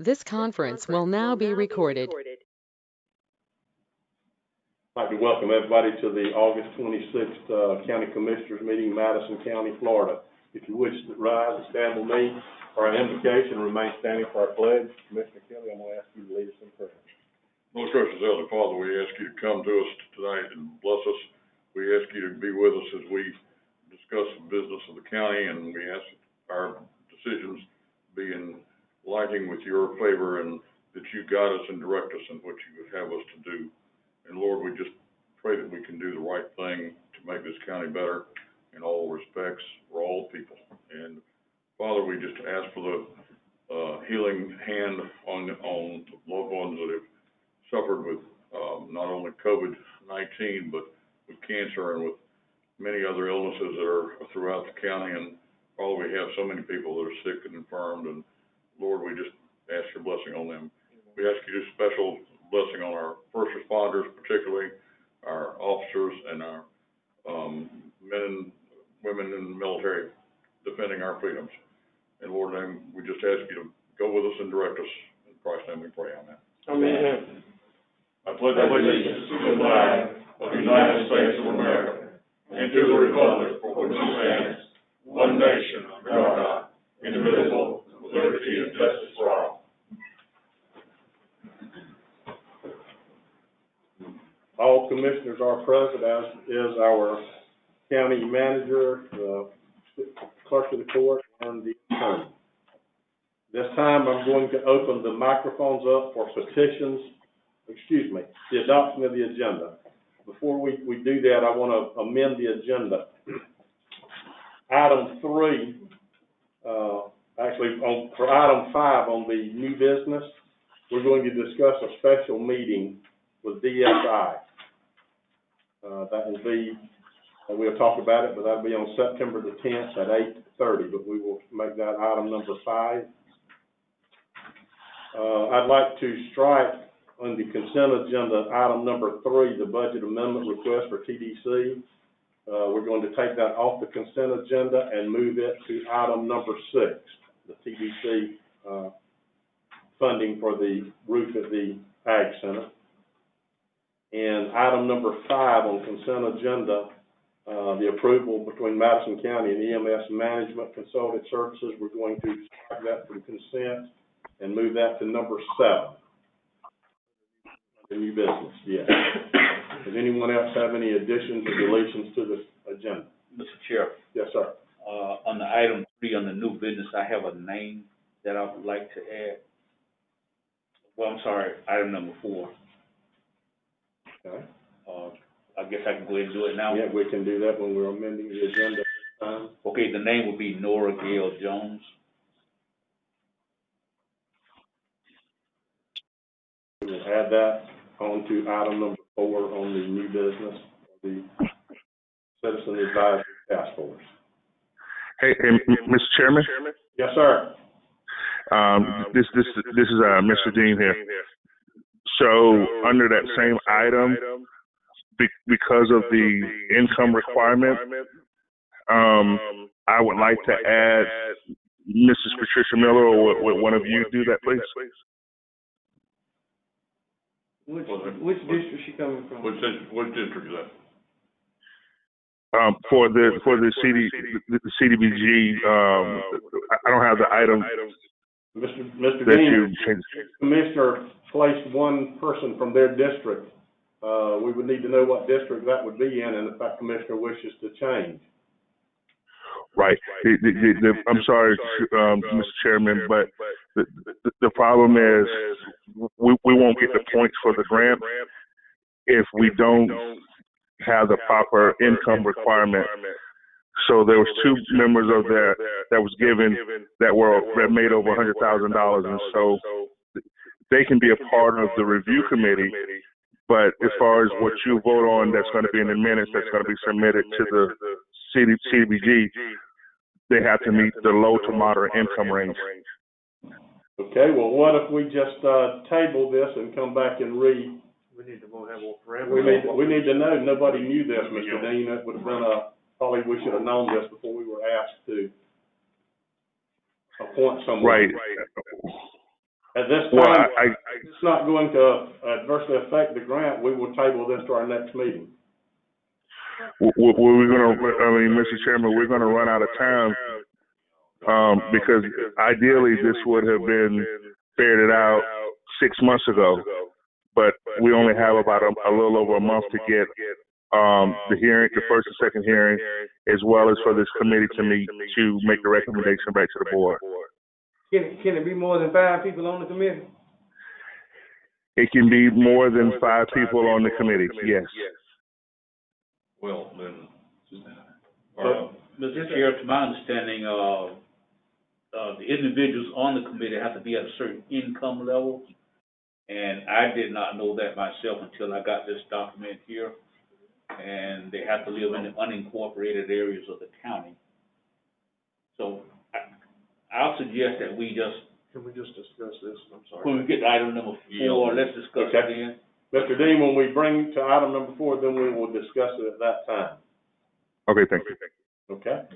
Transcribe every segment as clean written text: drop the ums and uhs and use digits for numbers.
This conference will now be recorded. I'd like to welcome everybody to the August 26th County Commissioners meeting, Madison County, Florida. If you wish to rise and stand with me for our invocation, remain standing for our pledge. Commissioner Kelly, I'm going to ask you to lead us in prayer. Most gracious Heavenly Father, we ask you to come to us tonight and bless us. We ask you to be with us as we discuss the business of the county, and we ask our decisions be in liking with your favor, and that you guide us and direct us in what you would have us to do. And Lord, we just pray that we can do the right thing to make this county better in all respects for all people. And Father, we just ask for the healing hand on loved ones that have suffered with not only COVID-19, but with cancer and with many other illnesses that are throughout the county. And Father, we have so many people that are sick and infirmed, and Lord, we just ask your blessing on them. We ask you to special blessing on our first responders, particularly our officers and our men and women in the military defending our freedoms. In Lord's name, we just ask you to go with us and direct us. In Christ's name we pray, amen. Amen. I pledge allegiance to the flag of the United States of America and to the republic for which it stands, one nation under God, indivisible, with liberty and justice for all. All commissioners are present, as is our county manager, the clerk of the court, and the attorney. This time I'm going to open the microphones up for the adoption of the agenda. Before we do that, I want to amend the agenda. Item 3, for item 5 on the new business, we're going to discuss a special meeting with DSI. That will be, we'll talk about it, but that'll be on September the 10th at 8:30, but we will make that item number 5. I'd like to strike on the consent agenda item number 3, the budget amendment request for TDC. We're going to take that off the consent agenda and move it to item number 6, the TDC funding for the roof at the Ag Center. And item number 5 on consent agenda, the approval between Madison County and EMS Management Consultant Services. We're going to strike that from consent and move that to number 7. The new business, yes. Does anyone else have any additions or deletions to this agenda? Mr. Chair. Yes, sir. On the item 3 on the new business, I have a name that I would like to add. Well, I'm sorry, item number 4. Okay. I guess I can go ahead and do it now. Yeah, we can do that when we're amending the agenda. Okay, the name would be Nora Gail Jones. We will add that on to item number 4 on the new business, the Citizen Advisory Task Force. Hey, Mr. Chairman. Yes, sir. This is Mr. Dean here. So under that same item, because of the income requirement, I would like to add Mrs. Patricia Miller, or would one of you do that, please? Which district she coming from? What district is that? For the CDBG, I don't have the item. Mr. That Dean, you changed. Commissioner placed one person from their district. We would need to know what district that would be in, and if that commissioner wishes to change. Right. I'm sorry, Mr. Chairman, but the problem is we won't get the points for the grant if we don't have the proper income requirement. So there was 2 members of that was given that made over $100,000, and so they can be a part of the review committee. But as far as what you vote on, that's going to be in the minutes, that's going to be submitted to the CDBG, they have to meet the low to moderate income range. Okay, well, what if we just table this and come back and We need to have more we parameters. need to know. Nobody knew this, Mr. Dean. That would have been probably we should have known this before we were asked to appoint someone. Right. At this Well, time, I it's not going to adversely affect the grant. We will table this to our next meeting. we're gonna, Mr. Chairman, we're gonna run out of time, because ideally this would have been ferreted out 6 months ago, but we only have about a little over a month to get, the hearing, the first and second hearing, as well as for this committee to meet to make the recommendation back to the board. Can it be more than 5 people on the committee? It can be more than 5 people on the committee, yes. Well, then, Mr. Chair, to my understanding, the individuals on the committee have to be at a certain income level, and I did not know that myself until I got this document here, and they have to live in the unincorporated areas of the county. So I'll suggest that we just, Can we just discuss this? I'm sorry. when we get to item number 4, let's discuss it Okay. then. Mr. Dean, when we bring to item number 4, then we will discuss it at that time. Okay, thank you. Okay?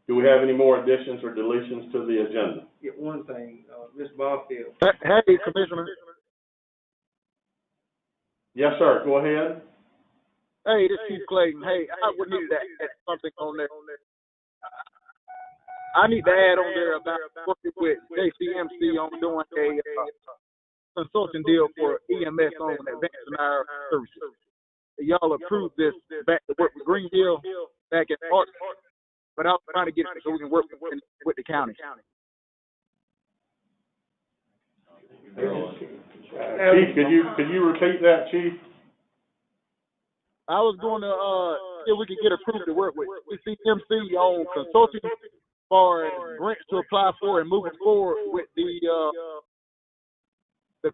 Do we have any more additions or deletions to the agenda? Yeah, one thing, Ms. Barfield, Hey, Commissioner. Yes, sir, go ahead. Hey, this is Chief Clayton. Hey, I would need to add something on there. I need to add on there about working with JCMC on doing a consulting deal for EMS on advancing our services. Y'all approved this back to work with Greenville back in March, but I'm trying to get it so we can work with the county. Chief, could you repeat that, Chief? I was going to see if we could get approved to work with JCMC on consulting for grants to apply for and moving forward with the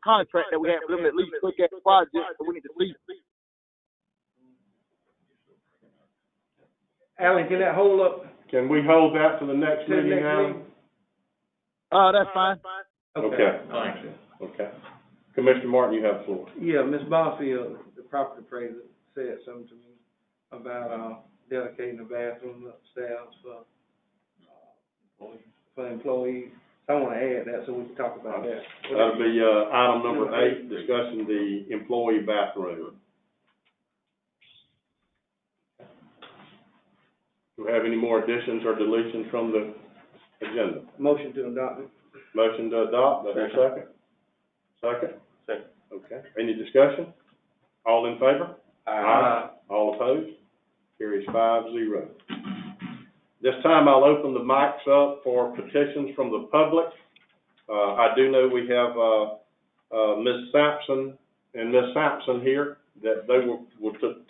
contract that we have for them to at least look at the project that we need to see. Alan, can that hold up Can we hold that for the next to the meeting, next Alan? meeting? That's fine. Okay. Okay. Commissioner Martin, you have the floor. Yeah, Ms. Barfield, the property appraiser, said something to me about, dedicating the bathroom upstairs for employees. So I want to add that so we can talk about that. That'll be, item number 8, discussing the employee bathroom. Do we have any more additions or deletions from the agenda? Motion to adopt it. Motion to adopt, do I hear a second? Second? Second. Okay. Any discussion? All in favor? All opposed? Carries 5-0. This time I'll open the mics up for petitions from the public. I do know we have, Ms. Sampson and Ms. Sampson here, that they will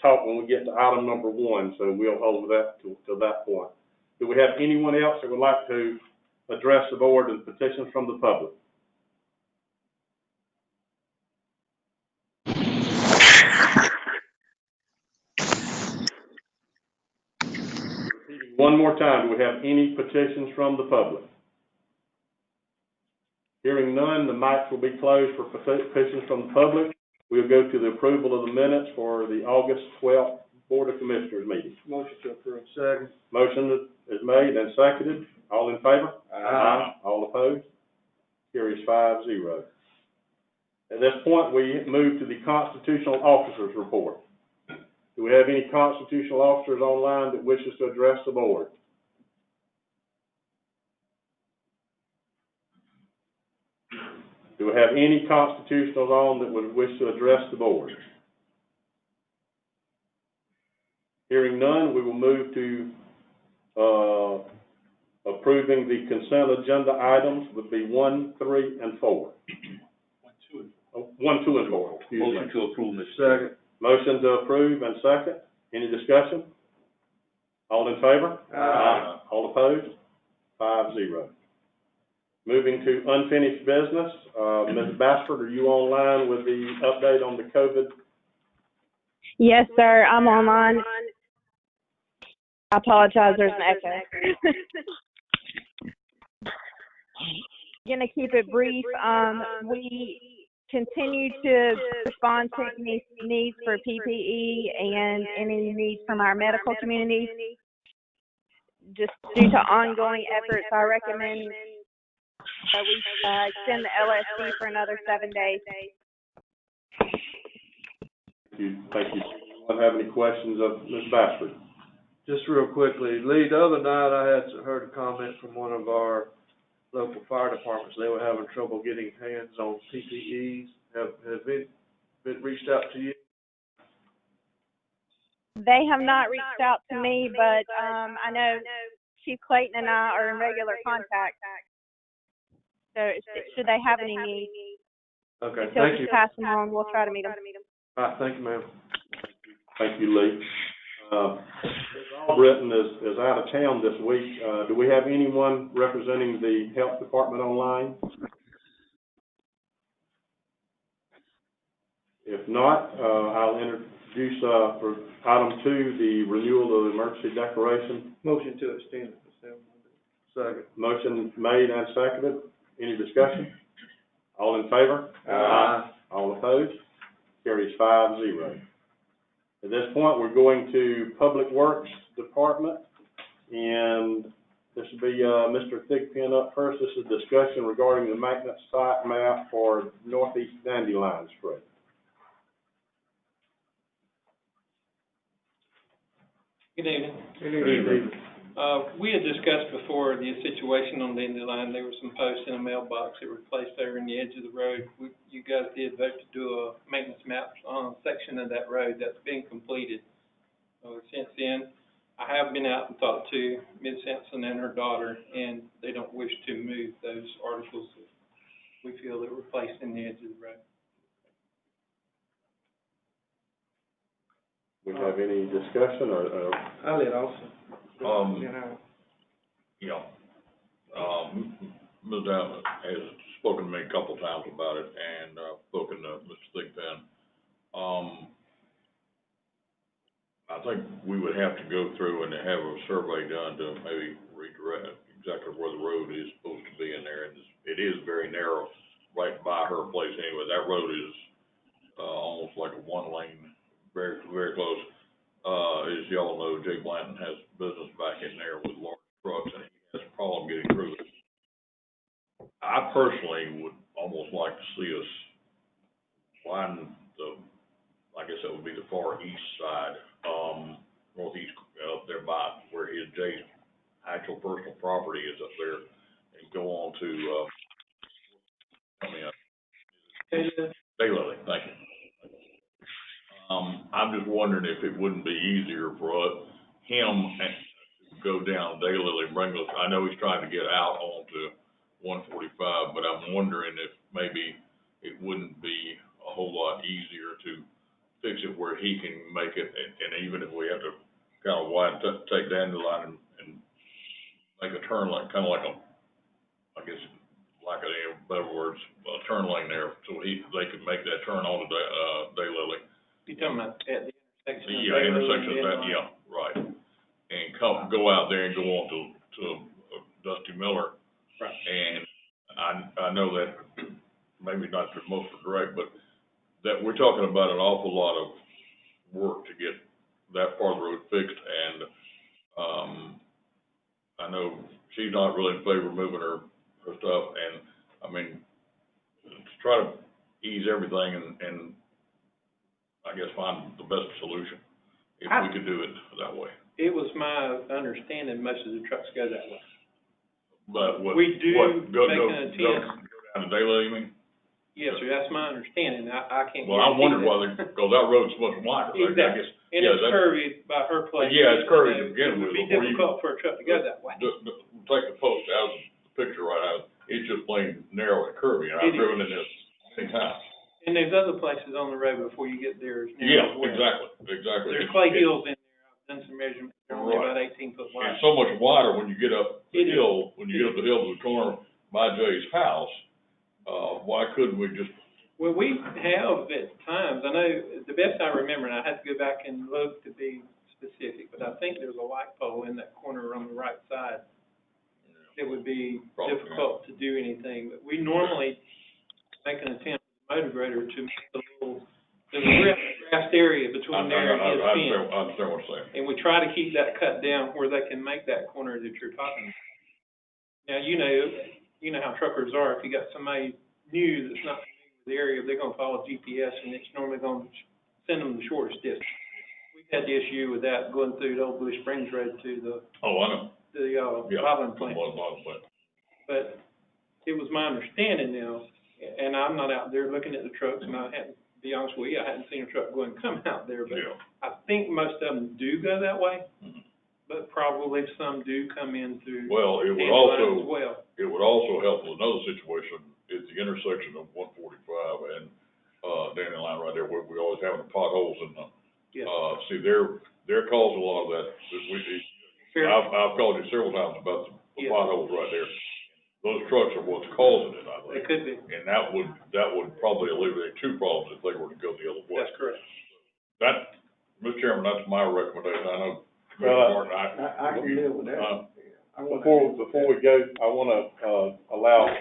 talk when we get to item number 1, so we'll hold that till that point. Do we have anyone else that would like to address the board and petitions from the public? Repeating one more time, do we have any petitions from the public? Hearing none, the mics will be closed for petitions from the public. We'll go to the approval of the minutes for the August 12th Board of Commissioners meeting. Motion to approve. Second. Motion is made and seconded. All in favor? All opposed? Carries 5-0. At this point, we move to the constitutional officers report. Do we have any constitutional officers online that wishes to address the board? Do we have any constitutionals on that would wish to address the board? Hearing none, we will move to approving the consent agenda items would be 1, 3, and 4. 1, 2, and 4. Excuse me. Motion to approve, Mr. Second. Motion to approve and second. Any discussion? All in favor? All opposed? 5-0. Moving to unfinished business, Ms. Bashford, are you online with the update on the COVID? Yes, sir. I'm online. I apologize. There's an echo. Gonna keep it brief. We continue to respond to any needs for PPE and any needs from our medical community. Just due to ongoing efforts, I recommend that we, extend the LSC for another 7 days. Thank you. Anyone have any questions of Ms. Bastard? Just real quickly, Lee, the other night I had heard a comment from one of our local fire departments. They were having trouble getting hands on PPEs. Have it been reached out to you? They have not reached out to me, but, I know Chief Clayton and I are in regular contact. So should they have any needs, Okay, he'll thank you. just pass them on. We'll try to meet them. All right, thank you, ma'am. Thank you, Lee. Ms. Albritton is out of town this week. Do we have anyone representing the health department online? If not, I'll introduce, for item 2, the renewal of the emergency declaration. Motion to extend it for 7 Mondays. Second. Motion made and seconded. Any discussion? All in favor? Aye. All opposed? Carries 5-0. At this point, we're going to Public Works Department, and this will be, Mr. Thigpen up first. This is discussion regarding the maintenance site map for Northeast Dandelion Street. Good evening. Good evening. We had discussed before the situation on Dandelion. There were some posts in a mailbox that were placed over in the edge of the road. You guys did vote to do a maintenance map on a section of that road. That's been completed. Since then, I have been out and talked to Ms. Sampson and her daughter, and they don't wish to move those articles that we feel that were placed in the edge of the road. We have any discussion or? I'll let also. Ms. Allen has spoken to me a couple times about it, and, spoken to Mr. Thigpen. I think we would have to go through and have a survey done to maybe redirect exactly where the road is supposed to be in there, and it is very narrow right by her place anyway. That road is, almost like a one-lane, very, very close. As y'all know, Jay Blanton has business back in there with large trucks, and he has a problem getting through it. I personally would almost like to see us widen I guess that would be the far east side, northeast, up there by where Jay's actual personal property is up there, and go on to, Daylily, thank you. I'm just wondering if it wouldn't be easier for him to go down Daylily and bring those. I know he's trying to get out onto 145, but I'm wondering if maybe it wouldn't be a whole lot easier to fix it where he can make it, and even if we have to kind of widen, take Dandelion and make a turn like, kind of like a, I guess, like in better words, a turn lane there, so they could make that turn onto Daylily. You're talking about at the intersection? Yeah, intersection of that, yeah, right. And go out there and go on to Dusty Miller. Right. And I know that maybe not the most correct, but that we're talking about an awful lot of work to get that part of the road fixed. And I know she's not really in favor of moving her stuff. And I mean, to try to ease everything and I guess find the best solution if we could do it that way. It was my understanding most of the trucks go that way. But we do make an attempt. Go down to Daylily, you mean? Yes, sir, that's my understanding. I can't. Well, I wondered why because that road's much wider. Exactly. I guess, and it's curvy by her place. Yeah, it's curvy to begin with. It would be difficult for a truck to go that way. Take the post out of the picture right out. It's just plain narrow and curvy, and I've driven in this many times. And there's other places on the road before you get there. Yeah, exactly. There's clay hills in there. I've done some measurements. They're only about 18 foot wide. And so much wider when you get up the hill, when you get up the hill to the corner by Jay's house. Why couldn't we just? Well, we have at times. I know the best I remember, and I have to go back and look to be specific, but I think there's a light pole in that corner on the right side. It would be difficult to do anything, but we normally make an attempt. Motor grader to make the grassed area between there and his fence. I understand what you're saying. And we try to keep that cut down where they can make that corner that you're talking about. Now, you know, you know how truckers are, if you got somebody new that's not familiar with the area, they're gonna follow GPS, and it's normally gonna send them the shortest distance. We've had the issue with that going through the old Blue Springs Road to Oh, I know. the bottling plant. Bottling plant. But it was my understanding now, and I'm not out there looking at the trucks, and I hadn't, to be honest with you, I hadn't seen a truck go and come out there, but Yeah. I think most of them do go that way, Mhm. but probably some do come in through Well, it would Dandelion as well. it would also help with another situation, it's the intersection of 145 and, Dandelion right there, where we always have the potholes and, Yes. see, they're causing a lot of that. Fair. I've called you several times about the Yes. potholes right there. Those trucks are what's causing it, I They think. could be, And that would probably alleviate two problems if they were to go the other way. that's correct. That, Mr. Chairman, that's my recommendation. I know, Commissioner Well, Martin, I can live with that. Before we go, I wanna, allow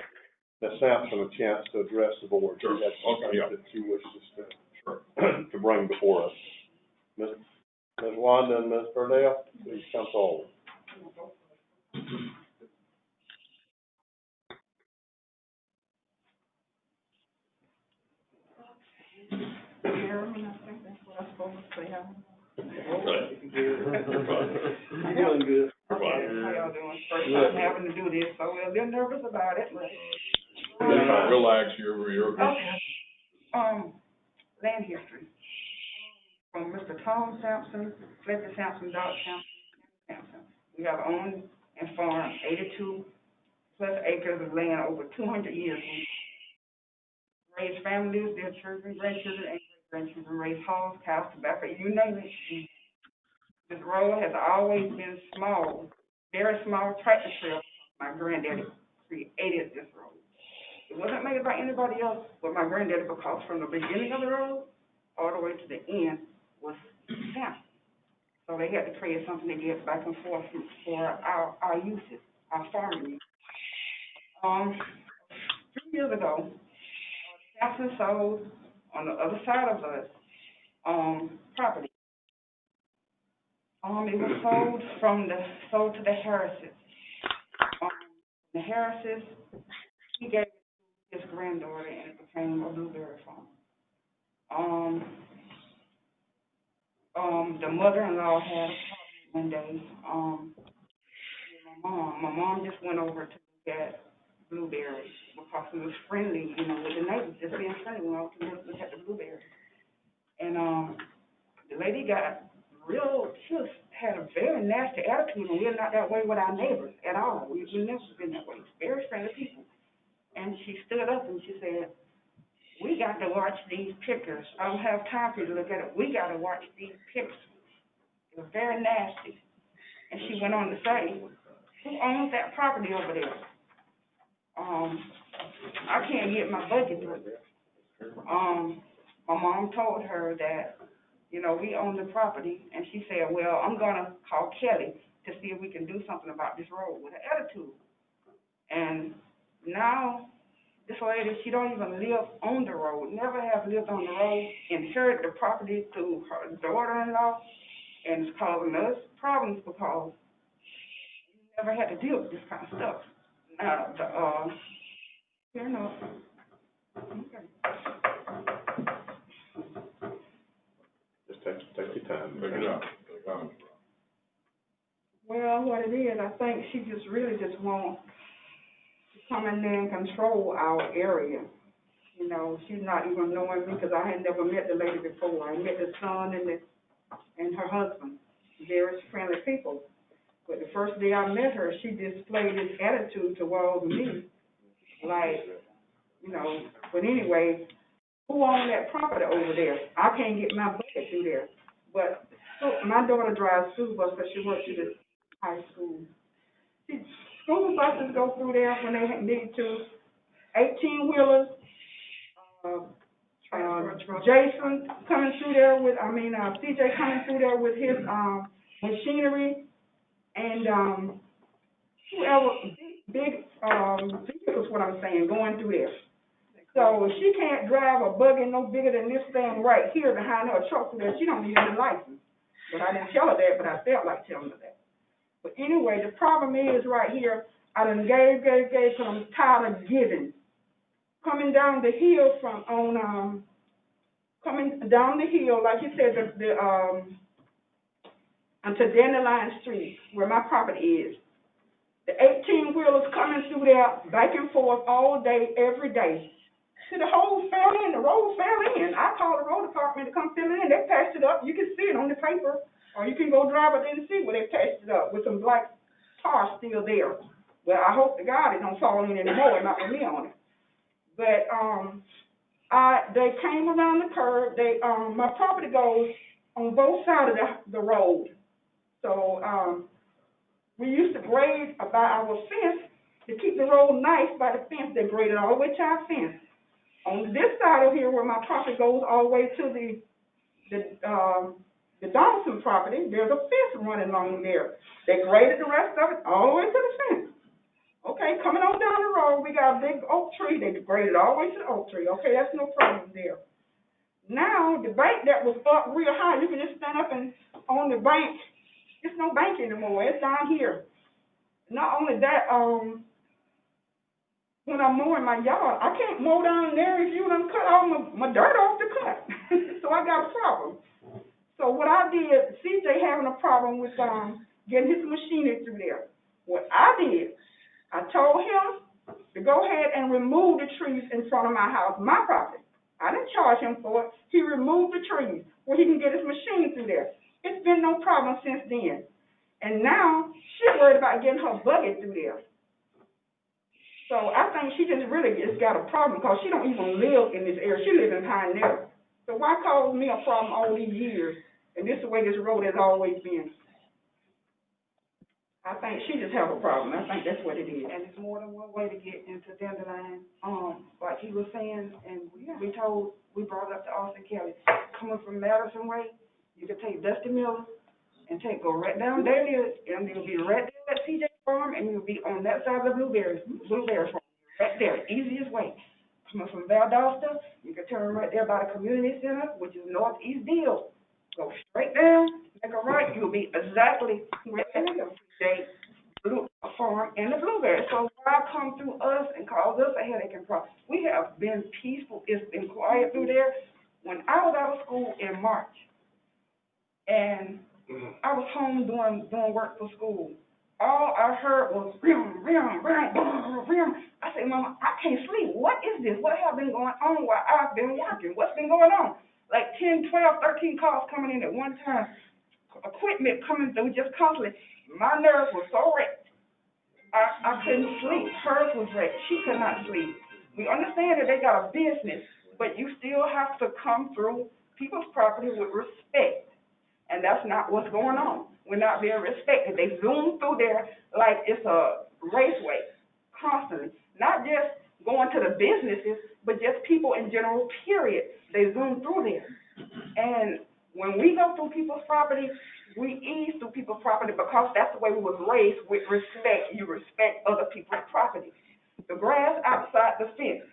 Ms. Sampson a chance to address the board. She Sure. has something Okay, yeah. that she wishes Sure. to bring before us. Ms. Wanda and Ms. Burnell, please come forward. Chairman, I think that's what I'm supposed to say. Okay. You're doing good. Okay, how y'all doing? First time having to do this, so we're a little nervous about it, but. Relax, you're okay. Okay. Land history. From Mr. Tom Sampson, Fletcher Sampson, Dot Sampson. We have owned and farmed 82 plus acres of land over 200 years. We raised families, their children, grandchildren, and great-grandchildren, raised hogs, cows, tobacco, you name it. This road has always been small, very small tractor trail. My granddaddy created this road. It wasn't made by anybody else but my granddaddy, because from the beginning of the road all the way to the end was him. So they had to create something to get back and forth for our uses, our farming use. 3 years ago, Sampson sold on the other side of us, property. It was sold to the Harrises. The Harrises, he gave it to his granddaughter, and it became a blueberry farm. The mother-in-law had a problem one day, with my mom just went over to look at blueberries, because it was friendly, you know, with the neighbors, just being friendly, when I was to look at the blueberries. And, the lady got she had a very nasty attitude, and we're not that way with our neighbors at all. We've never been that way. Very friendly people. And she stood up and she said, "We got to watch these pictures. I don't have time for you to look at it. We got to watch these pictures." It was very nasty. And she went on to say, "Who owns that property over there?" I can't get my budget through. My mom told her that, you know, we own the property, and she said, "Well, I'm gonna call Kelly to see if we can do something about this road," with an attitude. And now, this lady, she don't even live on the road, never have lived on the road, inherited the property through her daughter-in-law, and it's causing us problems because we never had to deal with this kind of stuff. Now, fair enough. Okay. Just take your time. Take it out. Take it out. Well, what it is, I think she just really just wants to come in there and control our area. You know, she's not even knowing me, because I had never met the lady before. I met the son and her husband, very friendly people. But the first day I met her, she displayed this attitude towards me, like, you know. But anyway, who owns that property over there? I can't get my bucket through there. But my daughter drives school bus because she works at the high school. School buses go through there when they need to. 18-wheelers. Jason coming through there with, CJ coming through there with his machinery, and whoever, big vehicles, what I'm saying, going through there. So if she can't drive a buggy no bigger than this thing right here behind her truck there, she don't need any license. But I didn't tell her that, but I felt like telling her that. But anyway, the problem is right here, I done gave, till I'm tired of giving. Coming down the hill coming down the hill, like you said, onto Dandelion Street, where my property is. The 18-wheelers coming through there, back and forth, all day, every day. See, the road fell in. I called the road department to come fill it in. They patched it up. You can see it on the paper, or you can go drive it and see where they patched it up with some black tar still there. Well, I hope to God it don't fall in anymore and not with me on it. But they came around the curve. My property goes on both sides of the road. So we used to grade about our fence to keep the road nice by the fence. They graded all the way to our fence. On this side of here, where my property goes all the way to the Donaldson property, there's a fence running along there. They graded the rest of it all the way to the fence. Okay, coming on down the road, we got a big oak tree. They graded all the way to the oak tree. Okay, that's no problem there. Now, the bank that was up real high, you can just stand up and on the bank. It's no bank anymore. It's down here. Not only that, when I'm mowing my yard, I can't mow down there if you done cut all my dirt off the cut. So I got a problem. So what I did, CJ having a problem with getting his machinery through there. What I did, I told him to go ahead and remove the trees in front of my house, my property. I didn't charge him for it. He removed the trees where he can get his machine through there. It's been no problem since then. And now she's worried about getting her buggy through there. So I think she just really just got a problem because she don't even live in this area. She lives in Pioneer. So why cause me a problem all these years? And this is the way this road has always been. I think she just have a problem. I think that's what it is. And it's more than one way to get into Dandelion. Like he was saying, and we brought it up to Austin Kelly. Coming from Madison Way, you can take Dusty Miller and go right down there, and you'll be right there at CJ Farm, and you'll be on that side of the blueberry farm, right there, easiest way. Coming from Valdosta, you can turn right there by the community center, which is Northeast Deal. Go straight down, make a right, you'll be exactly where CJ Farm and the blueberry. So why come through us and cause us a headache and problem? We have been peaceful. It's been quiet through there. When I was out of school in March, and I was home doing work for school, all I heard was rim, rim, rim, rim. I said, Mama, I can't sleep. What is this? What has been going on while I've been working? What's been going on? Like 10, 12, 13 calls coming in at one time. Equipment coming through just constantly. My nerves were so wrecked. I couldn't sleep. Hers was wrecked. She could not sleep. We understand that they got a business, but you still have to come through people's property with respect. And that's not what's going on. We're not being respected. They zoom through there like it's a raceway, constantly. Not just going to the businesses, but just people in general, period. They zoom through there. And when we go through people's property, we ease through people's property because that's the way we was raised, with respect. You respect other people's property. The grass outside the fence,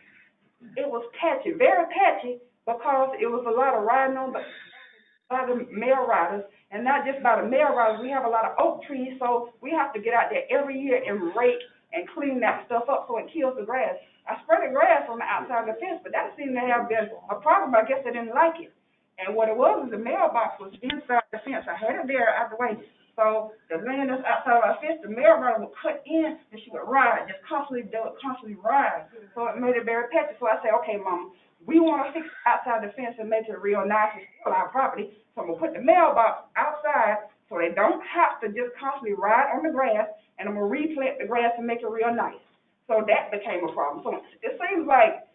it was patchy, very patchy, because it was a lot of riding on by the mail riders, and not just by the mail riders. We have a lot of oak trees, so we have to get out there every year and rake and clean that stuff up so it kills the grass. I spread the grass on the outside of the fence, but that seemed to have been a problem. I guess they didn't like it. And what it was is the mailbox was inside the fence. I had it there out the way. So the land that's outside of our fence, the mail rider would cut in and she would ride, just constantly ride. So it made it very patchy. So I said, okay, Mama, we want to fix outside the fence and make it real nice and still our property. So I'm going to put the mailbox outside so they don't have to just constantly ride on the grass, and I'm going to replant the grass and make it real nice. So that became a problem. So it seems like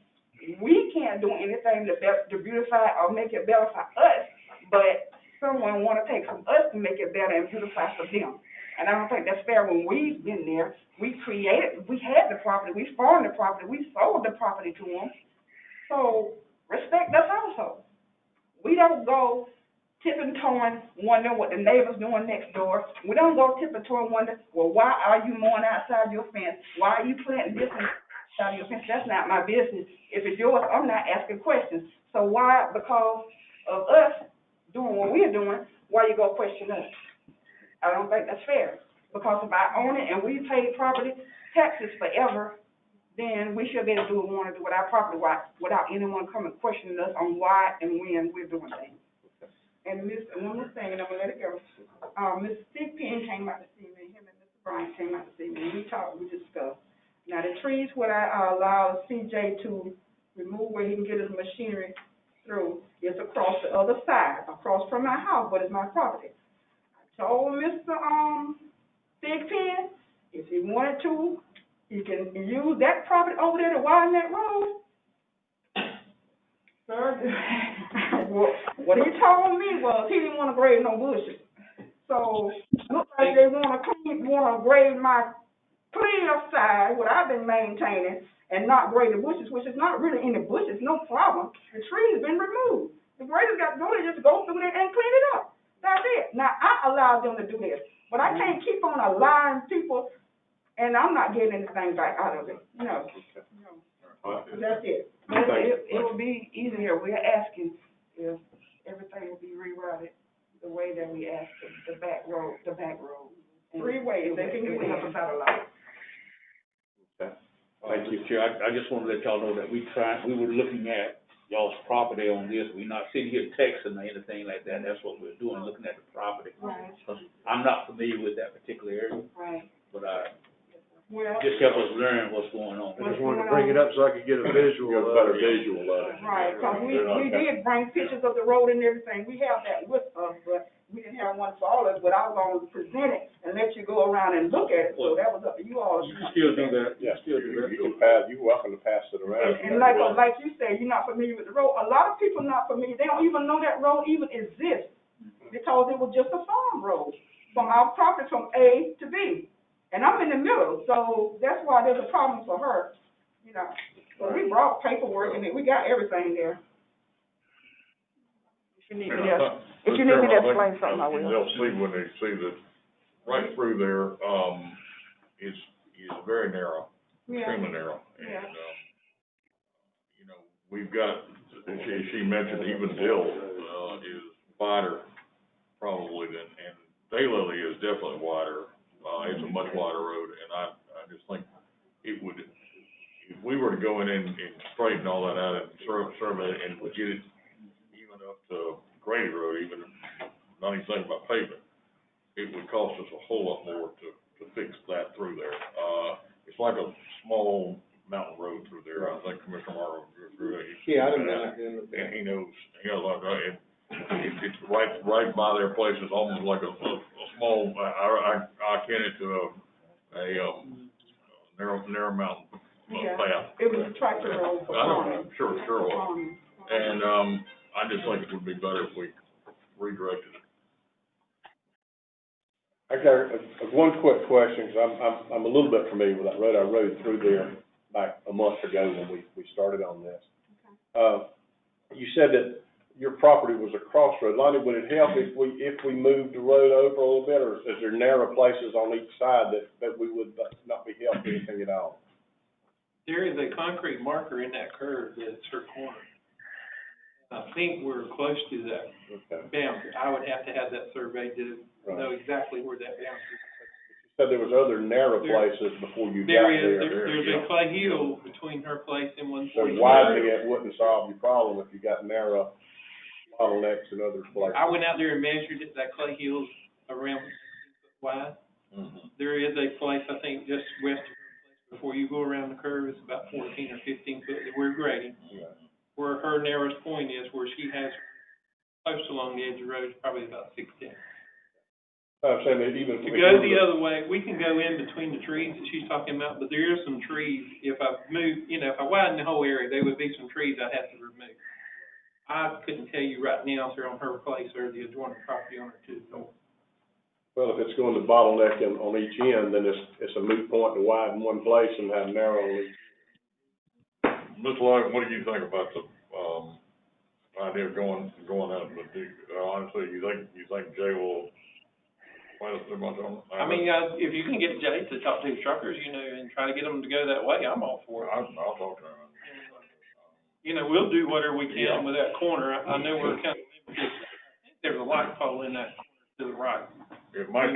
we can't do anything to beautify or make it better for us, but someone want to take from us to make it better and beautify for them. And I don't think that's fair. When we've been there, we had the property, we farmed the property, we sold the property to them. So respect us also. We don't go tipping-toeing, wondering what the neighbor's doing next door. We don't go tipping-toeing, wondering, well, why are you mowing outside your fence? Why are you planting this outside your fence? That's not my business. If it's yours, I'm not asking questions. So why, because of us doing what we're doing, why you go question us? I don't think that's fair. Because if I own it and we pay property taxes forever, then we should be able to do what we want to do with our property without anyone coming questioning us on why and when we're doing things. And one more thing, and I'm gonna let it go. Mr. Thigpen came out to see me, him and Mr. Bryant came out to see me, we talked, we discussed. Now, the trees where I allowed CJ to remove where he can get his machinery through is across the other side, across from my house, but it's my property. I told Mr. Thigpen, if he wanted to, he can use that property over there to widen that road. Sir, what he told me was he didn't want to grade no bushes. So, looks like they want to grade my clear side, what I've been maintaining, and not grade the bushes, which is not really any bushes, no problem. The tree's been removed. The graders got to go there, just go through there and clean it up. That's it. Now, I allowed them to do this, but I can't keep on allowing people, and I'm not getting anything back out of it. No. That's it. It will be easier. We're asking if everything will be rerouted the way that we asked the back road. 3 ways. They can help us out a lot. Thank you. Mr. Chair, I just want to let y'all know that we were looking at y'all's property on this. We're not sitting here texting or anything like that. That's what we're doing, looking at the property. Right. I'm not familiar with that particular area, Right. but Well, just help us learn what's going on. I just wanted to bring it up so I could get a visual. You got a better visual of it. right, because we did bring pictures of the road and everything. We have that with us, but we didn't have one for all of us, but I was going to present it and let you go around and look at it. So that was up to you all. You can still do that. Yes, You can still do that. you can pass, you're welcome to pass it around. And like you said, you're not familiar with the road. A lot of people not familiar. They don't even know that road even exists because it was just a farm road from our property from A to B. And I'm in the middle, so that's why there's a problem for her, But we brought paperwork and we got everything there. If you need me to explain something, I will. They'll see when they see that right through there, is very narrow, extremely narrow. Yeah. And, we've got, as she mentioned, even Dill, is wider probably than, and Daylily is definitely wider. It's a much wider road, and I just think it would, if we were to go in and straighten all that out and survey it and get it even up to Grady Road, even not even thinking about pavement, it would cost us a whole lot more to fix that through there. It's like a small mountain road through there. I think Commissioner Morrow through there. Yeah, I didn't know. And he knows like, it's right by their place. It's almost like a small, I akin it to a narrow mountain path. It was a tractor road for farming. Sure it was. And, I just think it would be better if we redirected it. I got one quick question, because I'm a little bit familiar with that road. I rode through there back a month ago when we started on this. You said that your property was a crossroad. Lonnie, would it help if we moved the road over a little bit, or is there narrow places on each side that we would not be helping anything at all? There is a concrete marker in that curve that's her corner. I think we're close to that boundary. I would have to have that surveyed to know exactly where that boundary is. You said there was other narrow places before you got there. There's a clay hill between her place and 140. So widening it wouldn't solve your problem if you got narrow bottlenecks in other places. I went out there and measured it. That clay hill's around 15 foot wide. Mm-hmm. There is a place, I think, just west of her place, before you go around the curve, it's about 14 or 15 foot that we're grading. Yeah. Where her narrowest point is, where she has posts along the edge of the road, is probably about 6'10". I'm saying that even to go the other way, we can go in between the trees that she's talking about, but there are some trees. If I move, if I widen the whole area, there would be some trees I'd have to remove. I couldn't tell you right now if they're on her place or the adjoining property owner to the north. Well, if it's going to bottleneck on each end, then it's a moot point to widen one place and have narrow on each. Ms. Lloyd, what do you think about the, idea of going out, but honestly, you think Jay will plan us too much on it? I mean, if you can get Jay to talk to his truckers, and try to get them to go that way, I'm all for it. I'll talk to him. We'll do whatever we can with that corner. I know we're kind of limited. I think there's a light pole in that corner to the right. It might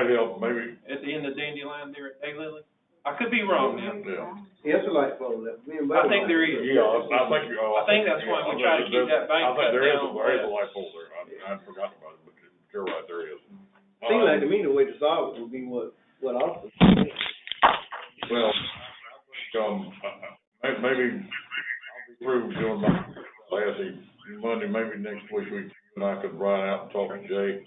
help, maybe. At the end of Dandelion there at Daylily? I could be wrong now. Yeah. It's a light pole there. I think there is. Yeah, I think that's why we try to keep that bank I think cut there is down. there is a light pole there. I forgot about it, but you're right, there is. Seems like to me the way to solve it would be what Austin. Well, maybe I'll be through doing my last Monday, maybe next week, you and I could ride out and talk to Jay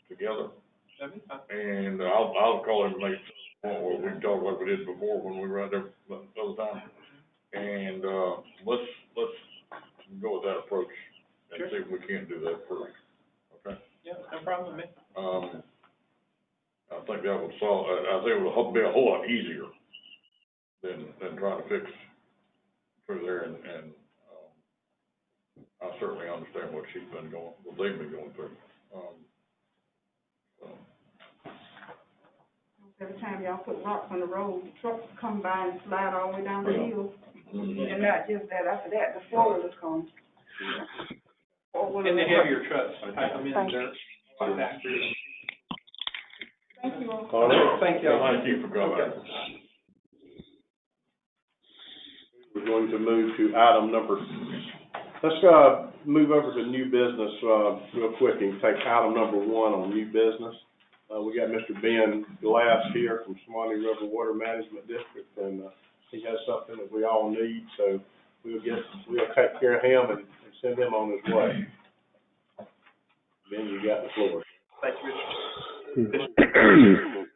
together. That'd be fine. And I'll call him and make a point where we can talk like we did before when we were out there the other time. And, let's go with that approach and see if we can't do that first, okay? Yeah, no problem with me. I think that would solve, I think it would be a whole lot easier than trying to fix through there and I certainly understand what they've been going through. So. Every time y'all put rocks on the road, trucks come by and slide all the way down the hill. And not just that, after that, the four-wheelers come. And the heavier trucks, pack them in the dirt. Thank you all. All right. Thank y'all. Thank you for coming. We're going to move to item number, let's, move over to new business, real quick and take item number 1 on new business. We got Mr. Ben Glass here from Swanee River Water Management District, and, he has something that we all need, so we'll take care of him and send him on his way. Ben, you got the floor. Thank you, Mr.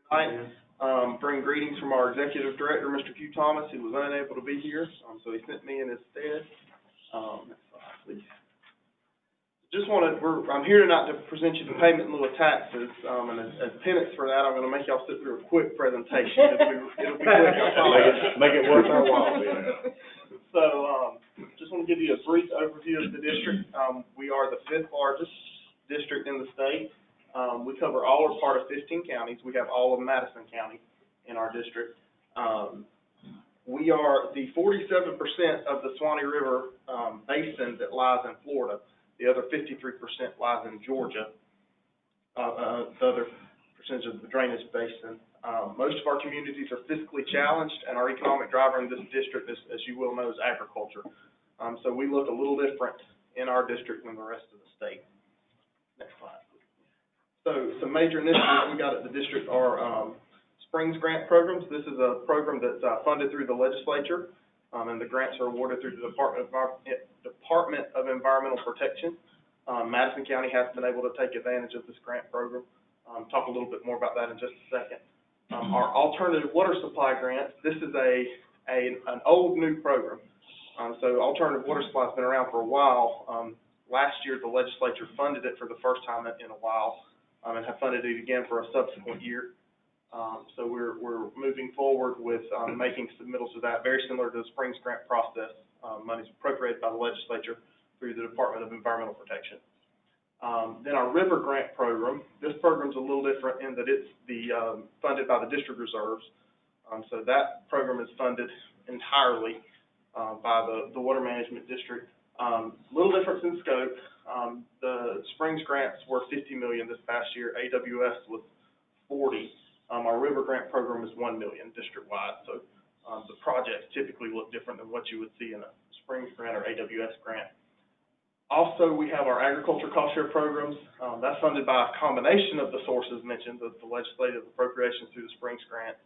Tonight, bring greetings from our executive director, Mr. Hugh Thomas, who was unable to be here, so he sent me in his stead. Next slide, please. I'm here tonight to present you the payment in lieu of taxes, and as penance for that, I'm gonna make y'all sit through a quick presentation. It'll be quick, I promise. Make it worth our while, Ben. So, just want to give you a brief overview of the district. We are the 5th largest district in the state. We cover all or part of 15 counties. We have all of Madison County in our district. We are the 47% of the Swanee River basin that lies in Florida. The other 53% lies in Georgia. The other percentage of the drainage basin. Most of our communities are fiscally challenged, and our economic driver in this district, as you will know, is agriculture. So we look a little different in our district than the rest of the state. Next slide. So some major initiatives we got at the district are Springs Grant programs. This is a program that's funded through the legislature, and the grants are awarded through the Department of Environmental Protection. Madison County has been able to take advantage of this grant program. Talk a little bit more about that in just a second. Our alternative water supply grants, this is an old new program. So alternative water supply has been around for a while. Last year, the legislature funded it for the first time in a while, and have funded it again for a subsequent year. So we're moving forward with making submittals to that, very similar to the Springs Grant process. Money's appropriated by the legislature through the Department of Environmental Protection. Then our River Grant program, this program's a little different in that it's funded by the district reserves. So that program is funded entirely by the Water Management District. Little difference in scope. The Springs grants were $50 million this past year. AWS was $40. Our River Grant program is $1 million district-wide. So the projects typically look different than what you would see in a Springs grant or AWS grant. Also, we have our agriculture cost share programs. That's funded by a combination of the sources mentioned, the legislative appropriations through the Springs grant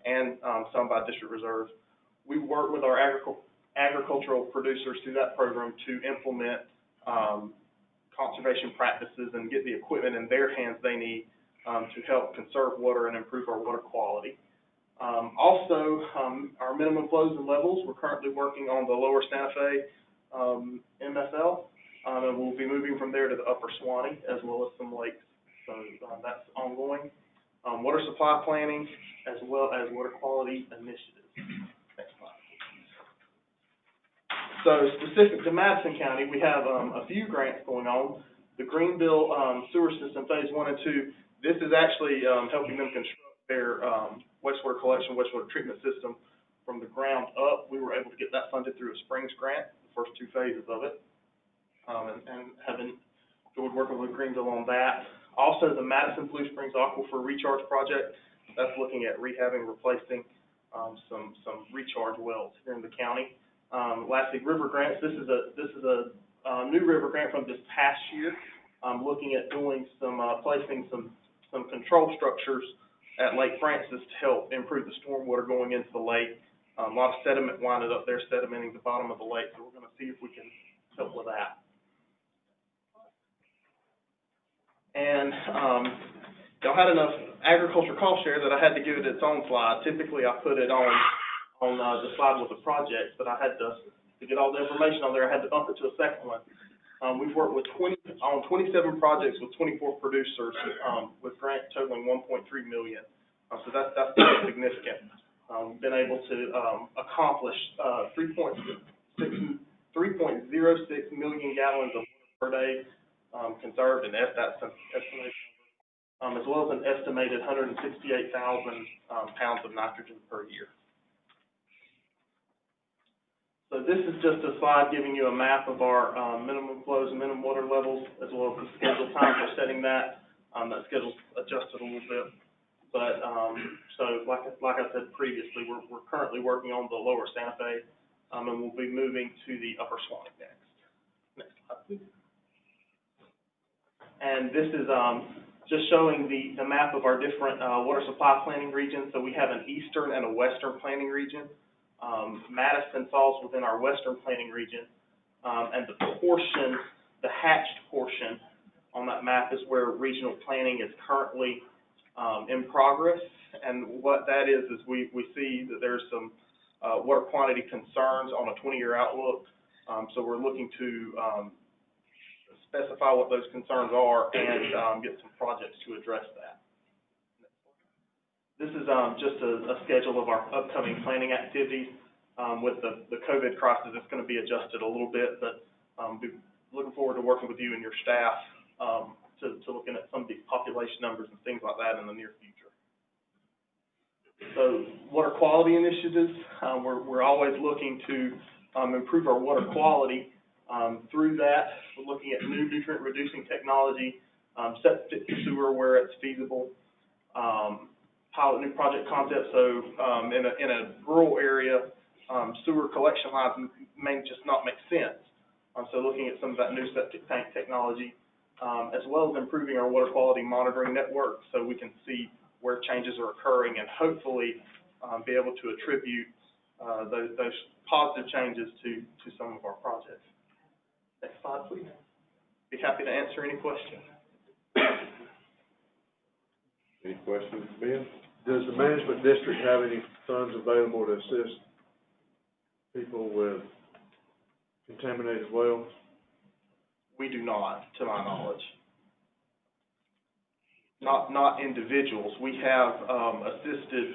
and some by district reserves. We work with our agricultural producers through that program to implement conservation practices and get the equipment in their hands they need to help conserve water and improve our water quality. Also, our minimum flows and levels, we're currently working on the lower Santa Fe MSL, and we'll be moving from there to the upper Swanee as well as some lakes. So that's ongoing. Water supply planning as well as water quality initiatives. Next slide. So specific to Madison County, we have a few grants going on. The Greenville Sewer System Phase 1 and 2, this is actually helping them construct their wastewater collection, wastewater treatment system from the ground up. We were able to get that funded through a Springs grant, the first 2 phases of it, and have enjoyed working with Greenville on that. Also, the Madison Blue Springs Aquifer Recharge Project, that's looking at rehabbing, replacing some recharge wells here in the county. Lastly, river grants. This is a new river grant from this past year. Looking at doing placing some control structures at Lake Francis to help improve the stormwater going into the lake. A lot of sediment winded up there, sedimenting the bottom of the lake, so we're going to see if we can help with that. And y'all had enough agriculture cost share that I had to give it its own slide. Typically, I put it on the slide with the project, but I had to get all the information on there, I had to bump it to a second one. We've worked with 27 projects with 24 producers, with grants totaling $1.3 million. So that's pretty significant. We've been able to accomplish 3.06 million gallons of water per day conserved, and that's an estimated number, as well as an estimated 168,000 pounds of nitrogen per year. So this is just a slide giving you a map of our minimum flows and minimum water levels, as well as the scheduled time for setting that. That schedule's adjusted a little bit. But, so like I said previously, we're currently working on the lower Santa Fe, and we'll be moving to the upper Swanee next. Next slide, please. And this is just showing the map of our different water supply planning regions. So we have an eastern and a western planning region. Madison falls within our western planning region, and the hatched portion on that map is where regional planning is currently in progress. And what that is we see that there's some water quantity concerns on a 20-year outlook. So we're looking to specify what those concerns are and get some projects to address that. This is just a schedule of our upcoming planning activities. With the COVID crisis, it's going to be adjusted a little bit, but be looking forward to working with you and your staff to looking at some of these population numbers and things like that in the near future. So water quality initiatives, we're always looking to improve our water quality. Through that, we're looking at new nutrient reducing technology, septic sewer where it's feasible, pilot new project concepts. So in a rural area, sewer collection lines may just not make sense. So looking at some of that new septic tank technology, as well as improving our water quality monitoring network so we can see where changes are occurring and hopefully be able to attribute those positive changes to some of our projects. Next slide, please. Be happy to answer any questions. Any questions, Ben? Does the management district have any funds available to assist people with contaminated wells? We do not, to my knowledge. Not individuals. We have assisted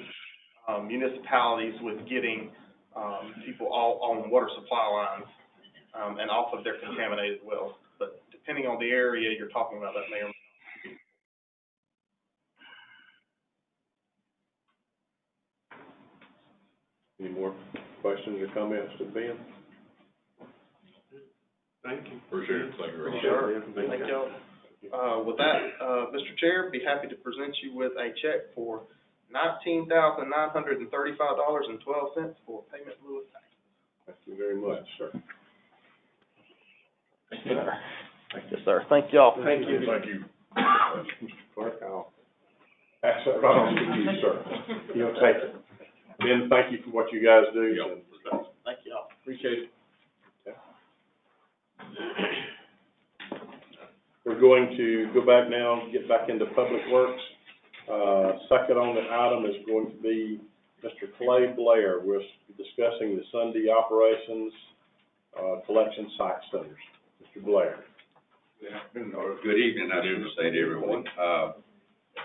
municipalities with getting people all on water supply lines and off of their contaminated wells. But depending on the area you're talking about, that may or may not be. Any more questions or comments to Ben? Thank you. Appreciate it. Thank you very much. Sure. Thank y'all. With that, Mr. Chair, be happy to present you with a check for $19,935.12 for payment in lieu of tax. Thank you very much, sir. Thank you, sir. Yes, sir. Thank y'all. Thank you. Thank you. Mr. Clark, I'll pass that right on to you, sir. You'll take it. Ben, thank you for what you guys do. Yep. Thank y'all. Appreciate it. Okay. We're going to go back now, get back into Public Works. Second on the item is going to be Mr. Clay Blair. We're discussing the Sunday operations, collection site centers. Mr. Blair. Good afternoon, or good evening, I should say to everyone.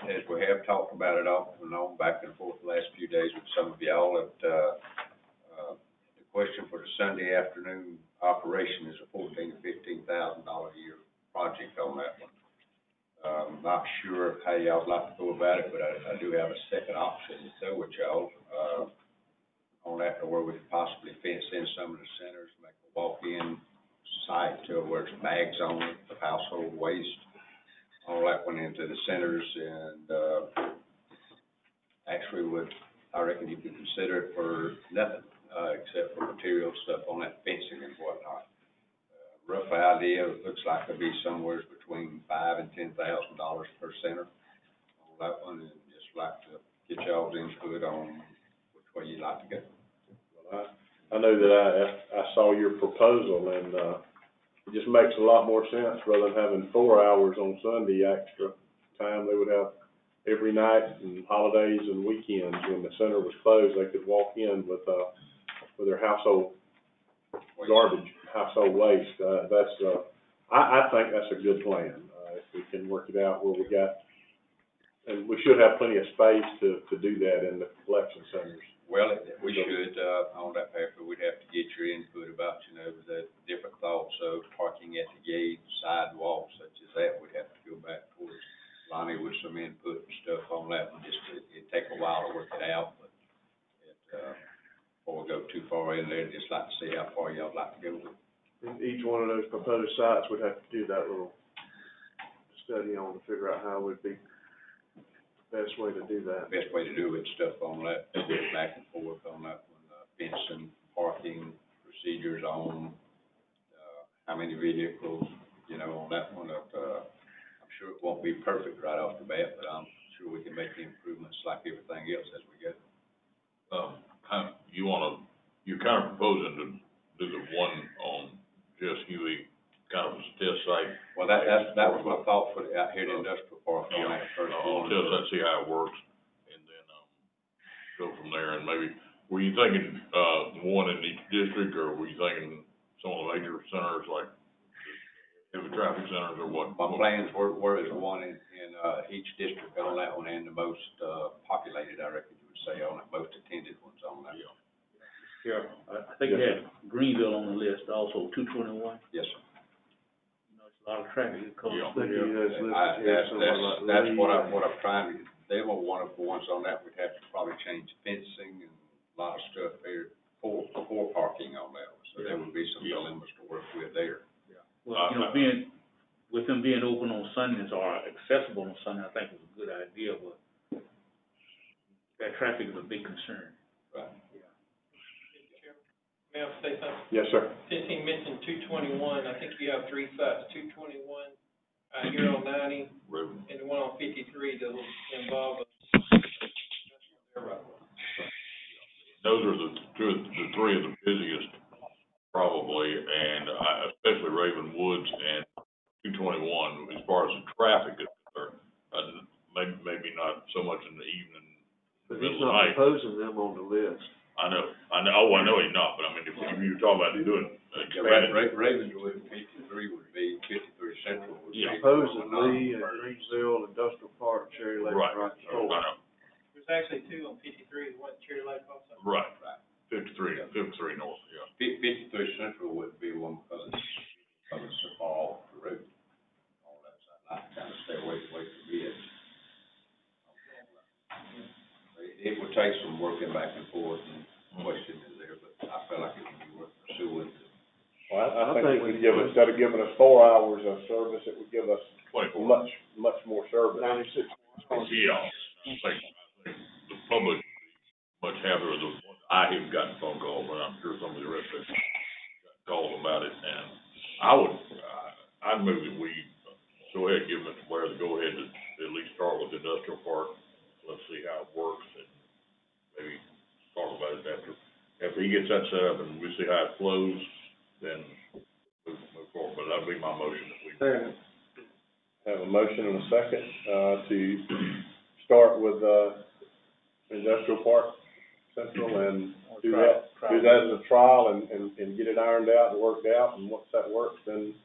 As we have talked about it off and on, back and forth the last few days with some of y'all, the question for the Sunday afternoon operation is a $14,000 to $15,000 a year project on that one. Not sure how y'all like to go about it, but I do have a second option to go with y'all on that, where we could possibly fence in some of the centers, make a walk-in site to where it's bags only of household waste. All that went into the centers, and actually would I reckon you could consider it for nothing, except for material stuff on that fencing and whatnot. Rough idea, it looks like it'll be somewhere between $5,000 and $10,000 per center on that one, and just like to get y'all's input on which way you'd like to go. Well, I know that I saw your proposal, and, it just makes a lot more sense rather than having 4 hours on Sunday extra time. They would have every night and holidays and weekends when the center was closed, they could walk in with their household garbage, household waste. I think that's a good plan, if we can work it out where we got, and we should have plenty of space to do that in the collection centers. Well, we should, on that paper, we'd have to get your input about, the different thoughts of parking at the gate, sidewalks such as that. We'd have to go back towards Lonnie with some input and stuff on that one. It'd take a while to work it out, but before we go too far in there, just like to see how far y'all like to go with it. And each one of those proposed sites would have to do that little study on to figure out how would be the best way to do that. Best way to do it, stuff on that, back and forth on that one, fencing, parking, procedures on, how many vehicles, on that one. I'm sure it won't be perfect right off the bat, but I'm sure we can make the improvements like everything else as we go. You're kind of proposing to do the one on just Huey, kind of a test site. Well, that was my thought for out here at the industrial park on that first one. Test that, see how it works, and then, go from there, and maybe, were you thinking, one in each district, or were you thinking some of the major centers, like heavy traffic centers, or what? My plans were is one in each district on that one, and the most, populated, I reckon you would say, on it, most attended ones on that. Yeah. Yeah, I think you had Greenville on the list also, 221. Yes, sir. It's a lot of traffic that comes I through think he there. has listed here somewhere like That's Lee. what I'm trying to, they were one of the ones on that, we'd have to probably change fencing and a lot of stuff there for parking on that one, so there would be some dilemmas to work with there. Well, with them being open on Sundays or accessible on Sunday, I think it's a good idea, but that traffic is a big concern. Right. May I say something? Yes, sir. Since he mentioned 221, I think you have 3 sites, 221, here on 90, and the one on 53 that'll involve Those are the three of the busiest, probably, and especially Raven Woods and 221, as far as the traffic is concerned. Maybe not so much in the evening, But middle he's of the not night. proposing them on the list. I know he's not, but I mean, if you were talking about doing, Ravenwood, 53 would be, 53 Central would be. Proposing Lee and Greensville, Industrial Park, Cherry Lake, right, Rocky I Ford. know, There's actually 2 on 53, the one at Cherry Lake also. right, 53 north, yeah. 53 Central would be one because it's so far off the road. All that side, I kind of stay away from it. It would take some working back and forth and questioning there, but I feel like it would be worth pursuing. Well, I think it would give us, instead of giving us 4 hours of service, it would give us 24. much more service. 96. Yeah, I think the public would be much happier with the, I haven't gotten phone calls, but I'm sure some of the rest of them got calls about it, and I'd move that we go ahead and give Mr. Blair the go-ahead to at least start with the industrial park. Let's see how it works, and maybe talk about it after he gets that set up, and we see how it flows, then move forward, but that'd be my motion that we. Have a motion and a second, to start with, Industrial Park Central and do that as a trial and get it ironed out and worked out, and once that works, then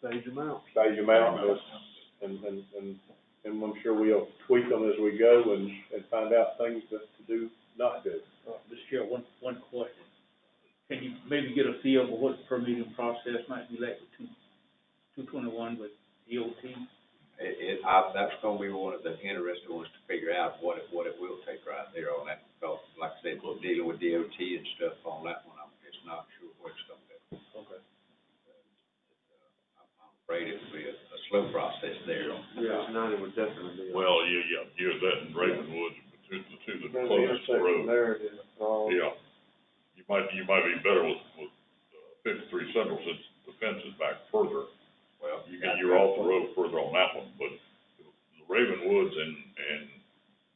Stage them out. And I'm sure we'll tweak them as we go and find out things to do, not do. Mr. Chair, one question. Can you maybe get a feel for what the permitting process might be like with 221 with DOT? That's gonna be one of the interesting ones to figure out what it will take right there on that, because like I said, dealing with DOT and stuff on that one, I'm just not sure what it's gonna do. Okay. I'm afraid it will be a slow process there. Yeah, 90 would definitely be. Well, yeah, that and Raven Woods in to the There's the closest intersection road. there, it is. Yeah. You might be better with 53 Central since the fence is back further. Well, You're off the road further on that one, but the Raven Woods and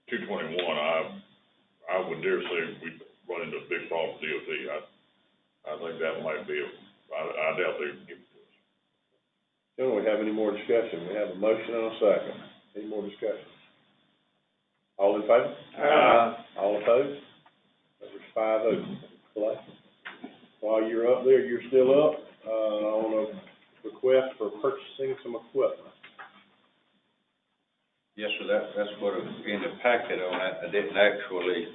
221, I would dare say we run into a big problem with DOT. I think that might be I doubt they'd give it to us. Gentlemen, we have any more discussion? We have a motion and a second. Any more discussion? All in favor? All opposed? That was 5-0. Clay? While you're up there, you're still up, on a request for purchasing some equipment. Yes, sir, that's what was in the packet on that. I didn't actually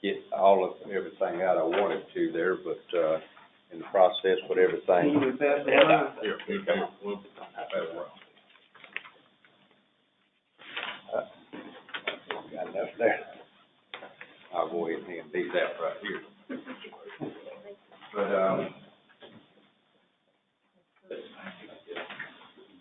get everything out I wanted to there, but, in the process with everything. Can you pass it around? Here, we'll pass it around. Got enough there. I'll go ahead and hand these out right here. But,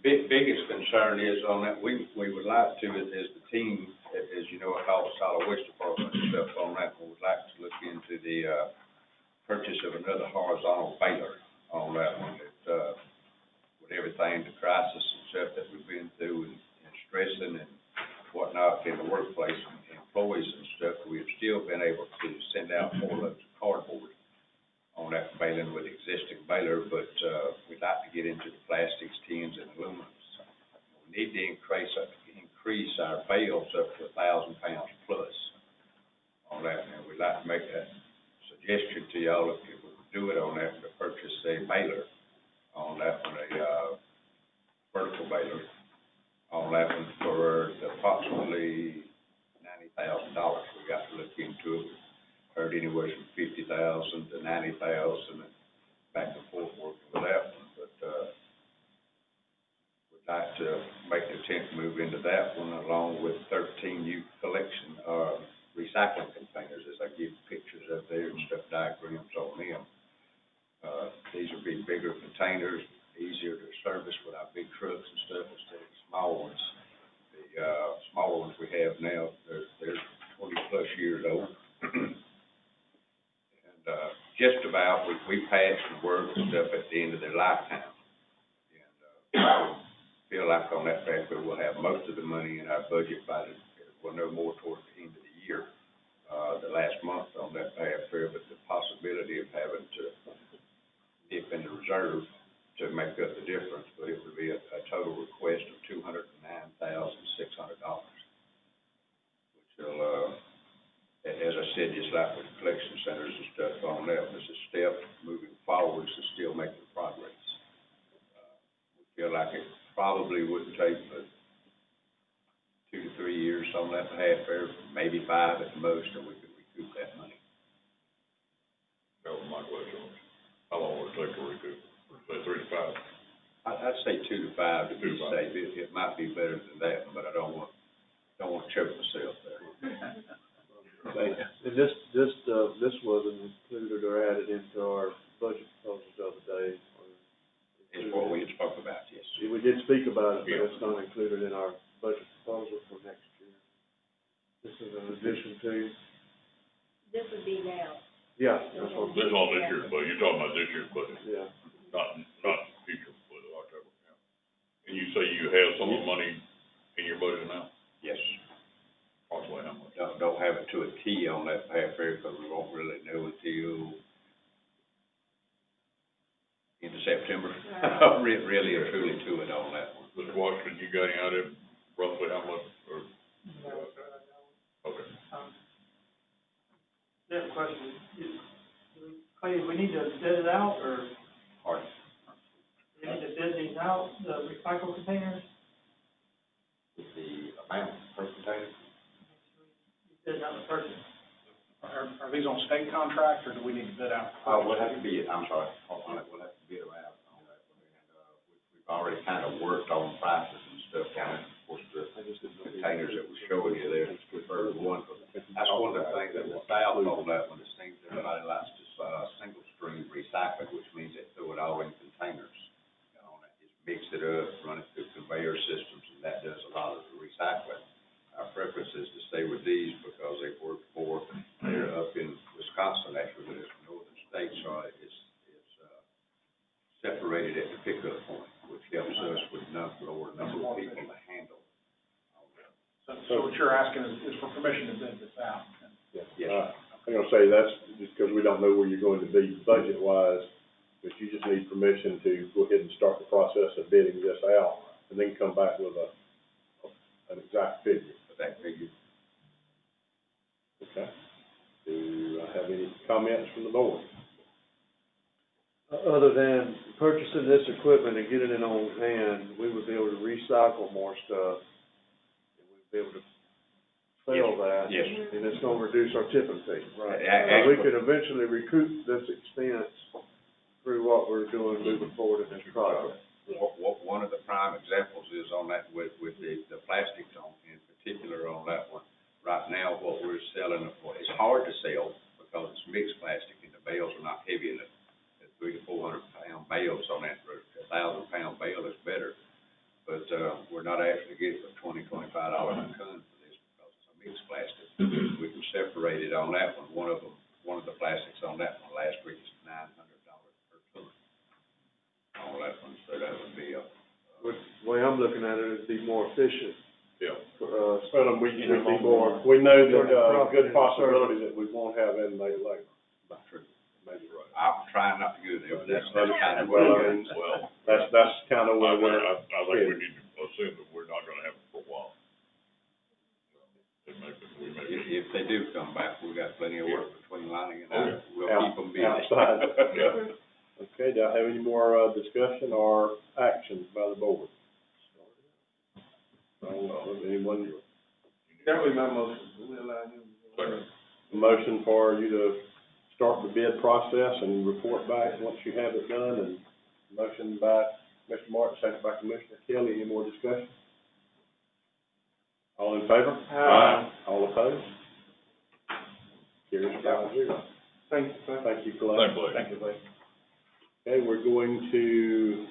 biggest concern is on that, we would like to, as the team, as you know, at all solid waste department and stuff on that, we would like to look into the, purchase of another horizontal baler on that one, that, with everything, the crisis and stuff that we've been through and stressing and whatnot in the workplace, and employees and stuff, we've still been able to send out 4 loads of cardboard on that baling with existing baler, but, we'd like to get into the plastics, tins, and aluminums. We need to increase our bales up to 1,000 pounds plus on that, and we'd like to make that suggestion to y'all, if we would do it on that, to purchase a baler on that one, a vertical baler on that one for approximately $90,000. We got to look into it. Heard anywhere from $50,000 to $90,000, and back and forth working with that one. But we'd like to make the attempt to move into that one, along with 13 new collection recycling containers, as I give pictures of there and stuff, diagrams on them. These will be bigger containers, easier to service with our big trucks and stuff instead of the small ones. The smaller ones we have now, they're 20 plus years old. And just about, we passed the work and stuff at the end of their lifetime. And feel like on that factor, we'll have most of the money in our budget we'll know more towards the end of the year. The last month on that path there, but the possibility of having to dip in the reserve to make up the difference, but it would be a total request of $209,600, which will, as I said, just like with collection centers and stuff on that, was a step moving forward to still making progress. We feel like it probably wouldn't take but 2 to 3 years on that half there, maybe 5 at the most, and we could recoup that money. That was my question. How long would it take to recoup? Say 3 to 5? I'd say 2 to 5 to be safe. It might be better than that, but I don't want to choke myself there. And this wasn't included or added into our budget proposals the other day. It's what we had spoke about, yes. We did speak about it, but it's not included in our budget proposal for next year. This is an addition to. This would be now. Yeah. This is on this year's budget. You're talking about this year's budget. Yeah. Not future budget, October, yeah. And you say you have some of the money in your budget now? Yes. Approximately how much? Don't have it to a T on that path there, because we won't really know until into September. Really and truly to it on that one. Mr. Washington, you got any idea roughly how much, or? Okay. Different question. Clay, do we need to bid it out, or? Pardon? Do we need to bid these out, the recycle containers? The amount per container? Bid out the purchase. Are these on state contract, or do we need to bid out? We'll have to bid, I'm sorry, we'll have to bid them out on that one. And, we've already kind of worked on prices and stuff on it. Of course, the containers that we're showing you there is preferred one. That's one of the things that the South on that one, it seems everybody likes to, single stream recycling, which means they throw it all in containers. Just mix it up, run it through conveyor systems, and that does a lot of the recycling. Our preference is to stay with these because they've worked for, they're up in Wisconsin, actually, but it's northern states, so it's separated at the pickup point, which helps us with lower number of people to handle. So what you're asking is for permission to bid this out? Yes. I'm gonna say that's just because we don't know where you're going to be budget-wise, but you just need permission to go ahead and start the process of bidding this out, and then come back with an exact figure. That figure. Okay. Do I have any comments from the board? Other than purchasing this equipment and getting it on hand, we would be able to recycle more stuff. And we'd be able to sell that. Yes. And it's gonna reduce our tipping fee. Right. And we could eventually recoup this expense through what we're doing moving forward in this project. One of the prime examples is on that with the plastics on, in particular on that one. Right now, what we're selling, it's hard to sell because it's mixed plastic and the bales are not heavy enough. 300 to 400 pound bales on that, or 1,000 pound bale is better. But, we're not actually getting for $20, $25 a ton for this because it's a mixed plastic. We can separate it on that one. One of the plastics on that one last week is $900 per ton. On that one, so that would be The way I'm looking at it, it'd be more efficient. Yeah. For us. Well, we be more, we know that, good possibility that we won't have inmate labor. not true. Maybe right. I'm trying not to go there, but that's kind of Well, where I mean, Well, that's kind of where we're. I think we need to assume that we're not gonna have it for a while. If they do come back, we got plenty of work between Lonnie and I. We'll Out- keep them busy. outside. Yeah. Okay, do I have any more, discussion or action by the board? Anyone, That was my motion. We allow him. a motion for you to start the bid process and report back once you have it done, and motion by Mr. Martin, second by Commissioner Kelly. Any more discussion? All in favor? Aye. All opposed? Carries 5-0. Thank you, sir. Thank you, Clay. Thank you. Okay, we're going to,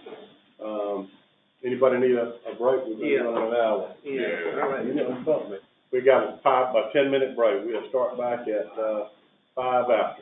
anybody need a break? We've been running an hour. Yeah, all right. You know, something. We got a 10-minute break. We'll start back at, 5 after.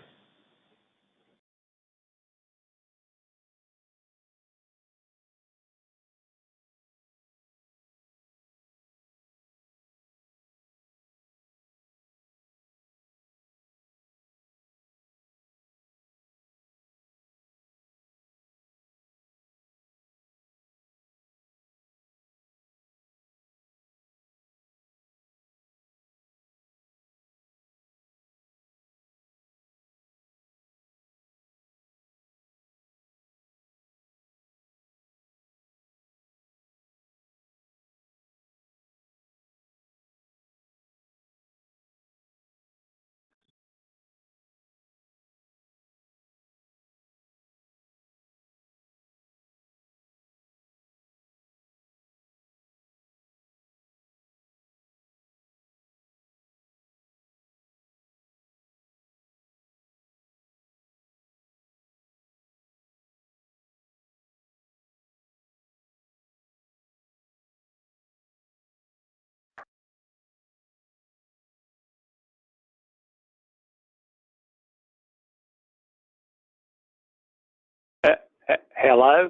Hello?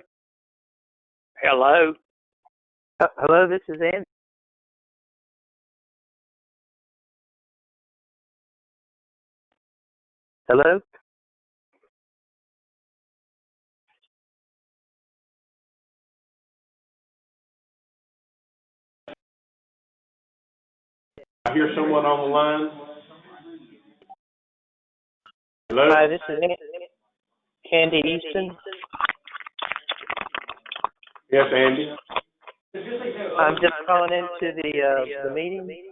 Hello? Hello, this is Andy. Hello? I hear someone on the line. Hello? Hi, this is Candy Easton. Yes, Andy? I'm just calling into the meeting.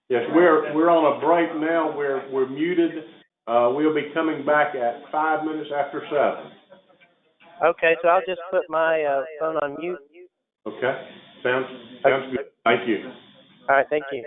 Yes, we're on a break now. We're muted. We'll be coming back at 5 minutes after 7. Okay, so I'll just put my phone on mute. Okay? Sounds good. Thank you. All right, thank you.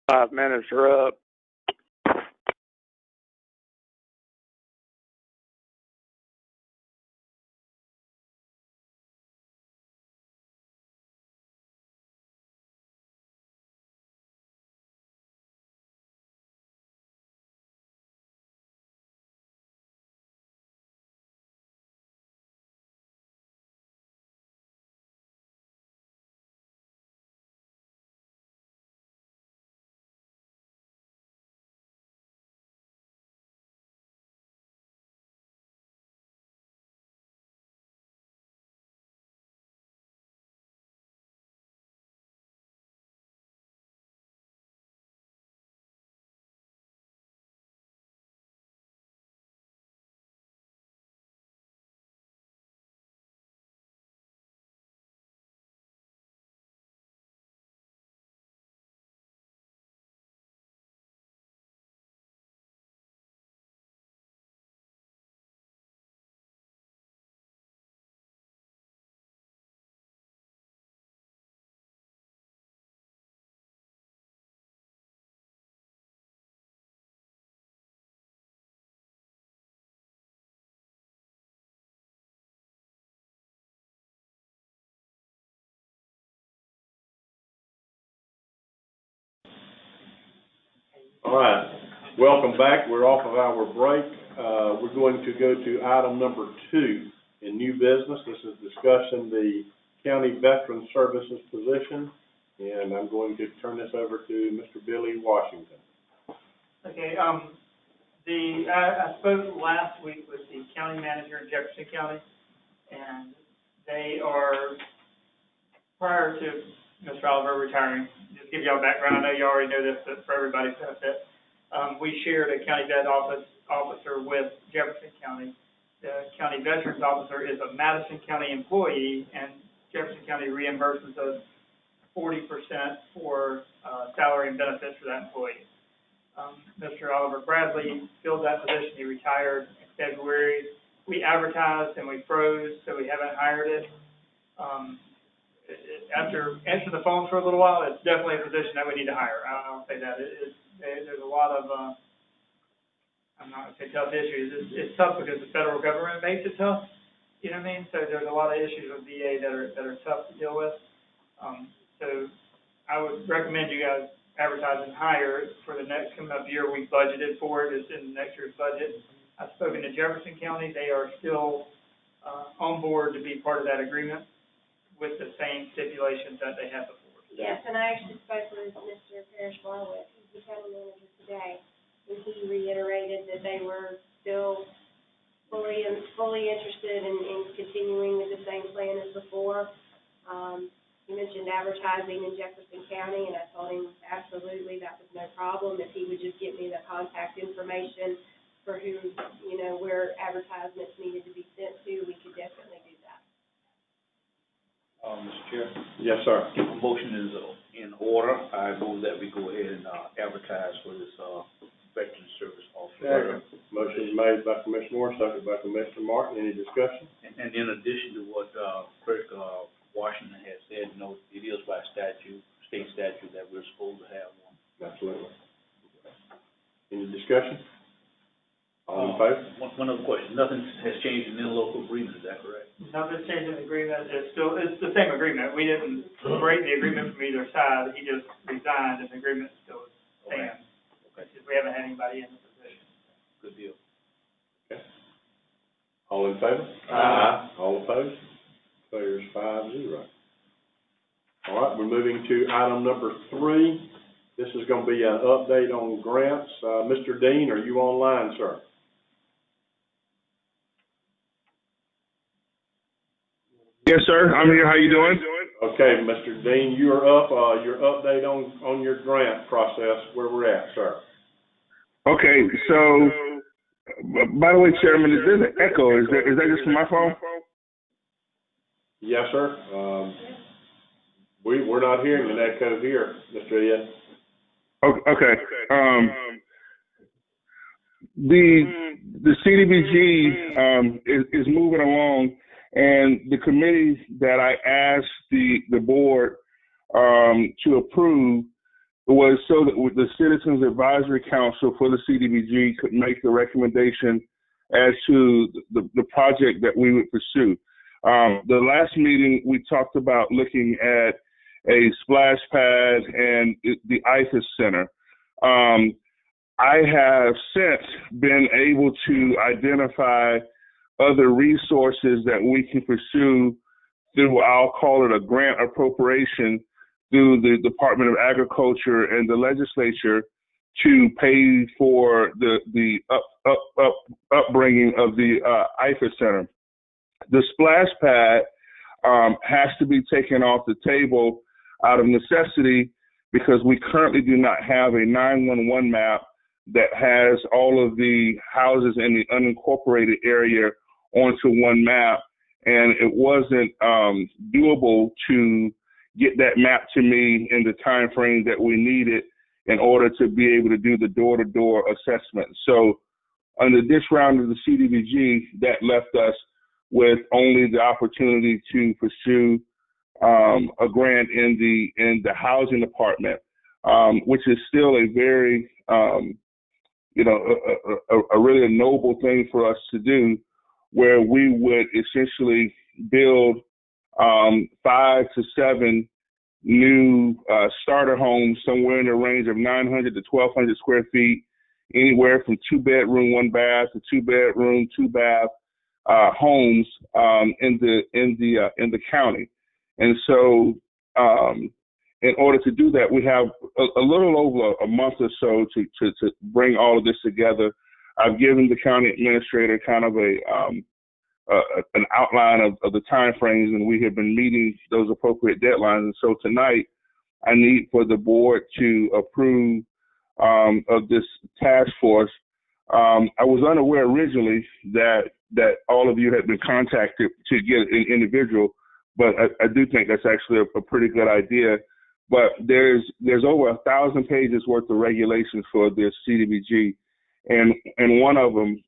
5 minutes are up. All right, welcome back. We're off of our break. We're going to go to item number 2 in new business. This is discussing the County Veteran Services position, and I'm going to turn this over to Mr. Billy Washington. Okay, I spoke last week with the county manager in Jefferson County, and they are, prior to Mr. Oliver retiring, just give y'all background, I know you already know this, but for everybody's benefit, we shared a county vet officer with Jefferson County. The county veterans officer is a Madison County employee, and Jefferson County reimburses us 40% for salary and benefits for that employee. Mr. Oliver Bradley filled that position. He retired in February. We advertised and we froze, so we haven't hired it. After answering the phone for a little while, it's definitely a position that we need to hire. I'll say that. There's a lot of, I'm not going to say tough issues. It's tough because the federal government makes it tough. You know what I mean? So there's a lot of issues with VA that are tough to deal with. So I would recommend you guys advertise and hire for the next coming up year. We budgeted for it. It's in next year's budget. I've spoken to Jefferson County. They are still on board to be part of that agreement with the same stipulations that they had before. Yes, and I actually spoke with Mr. Parrish Barwick, he's the county manager today, and he reiterated that they were still fully interested in continuing with the same plan as before. He mentioned advertising in Jefferson County, and I told him absolutely that was no problem. If he would just give me the contact information for who, where advertisements needed to be sent to, we could definitely do that. Mr. Chair? Yes, sir. The motion is in order. I move that we go ahead and advertise for this Veteran Service Officer. Motion made by Commissioner Moore, seconded by Commissioner Martin. Any discussion? And in addition to what Clerk Washington has said, it is by statute, state statute, that we're supposed to have one. Absolutely. Any discussion? All in favor? One other question. Nothing has changed in the interlocal agreement, is that correct? Nothing's changed in the agreement. It's the same agreement. We didn't break the agreement from either side. He just resigned, and the agreement still stands. Okay. We haven't had anybody in the position. Good deal. Okay. All in favor? Aye. All opposed? Clears 5-0. All right, we're moving to item number 3. This is going to be an update on grants. Mr. Dean, are you online, sir? Yes, sir. I'm here. How you doing? Okay, Mr. Dean, you are up. Your update on your grant process, where we're at, sir. Okay, so, by the way, Chairman, is there an echo? Is that just from my phone? Yes, sir. We're not hearing an echo here, Mr. Ed. Okay. The CDBG is moving along, and the committee that I asked the board to approve was so that the Citizens Advisory Council for the CDBG could make the recommendation as to the project that we would pursue. The last meeting, we talked about looking at a splash pad and the IFAS Center. I have since been able to identify other resources that we can pursue through, I'll call it a grant appropriation through the Department of Agriculture and the legislature to pay for the upbringing of the IFAS Center. The splash pad has to be taken off the table out of necessity because we currently do not have a 911 map that has all of the houses in the unincorporated area onto one map, and it wasn't doable to get that map to me in the time frame that we needed in order to be able to do the door-to-door assessment. So under this round of the CDBG, that left us with only the opportunity to pursue a grant in the housing department, which is still a very a really noble thing for us to do, where we would essentially build 5 to 7 new starter homes somewhere in the range of 900 to 1,200 square feet, anywhere from 2-bedroom, 1-bath to 2-bedroom, 2-bath homes in the county. And so in order to do that, we have a little over a month or so to bring all of this together. I've given the county administrator kind of an outline of the time frames, and we have been meeting those appropriate deadlines. And so tonight, I need for the board to approve of this task force. I was unaware originally that all of you had been contacted to get an individual, but I do think that's actually a pretty good idea. But there's over 1,000 pages worth of regulations for this CDBG, and one of them,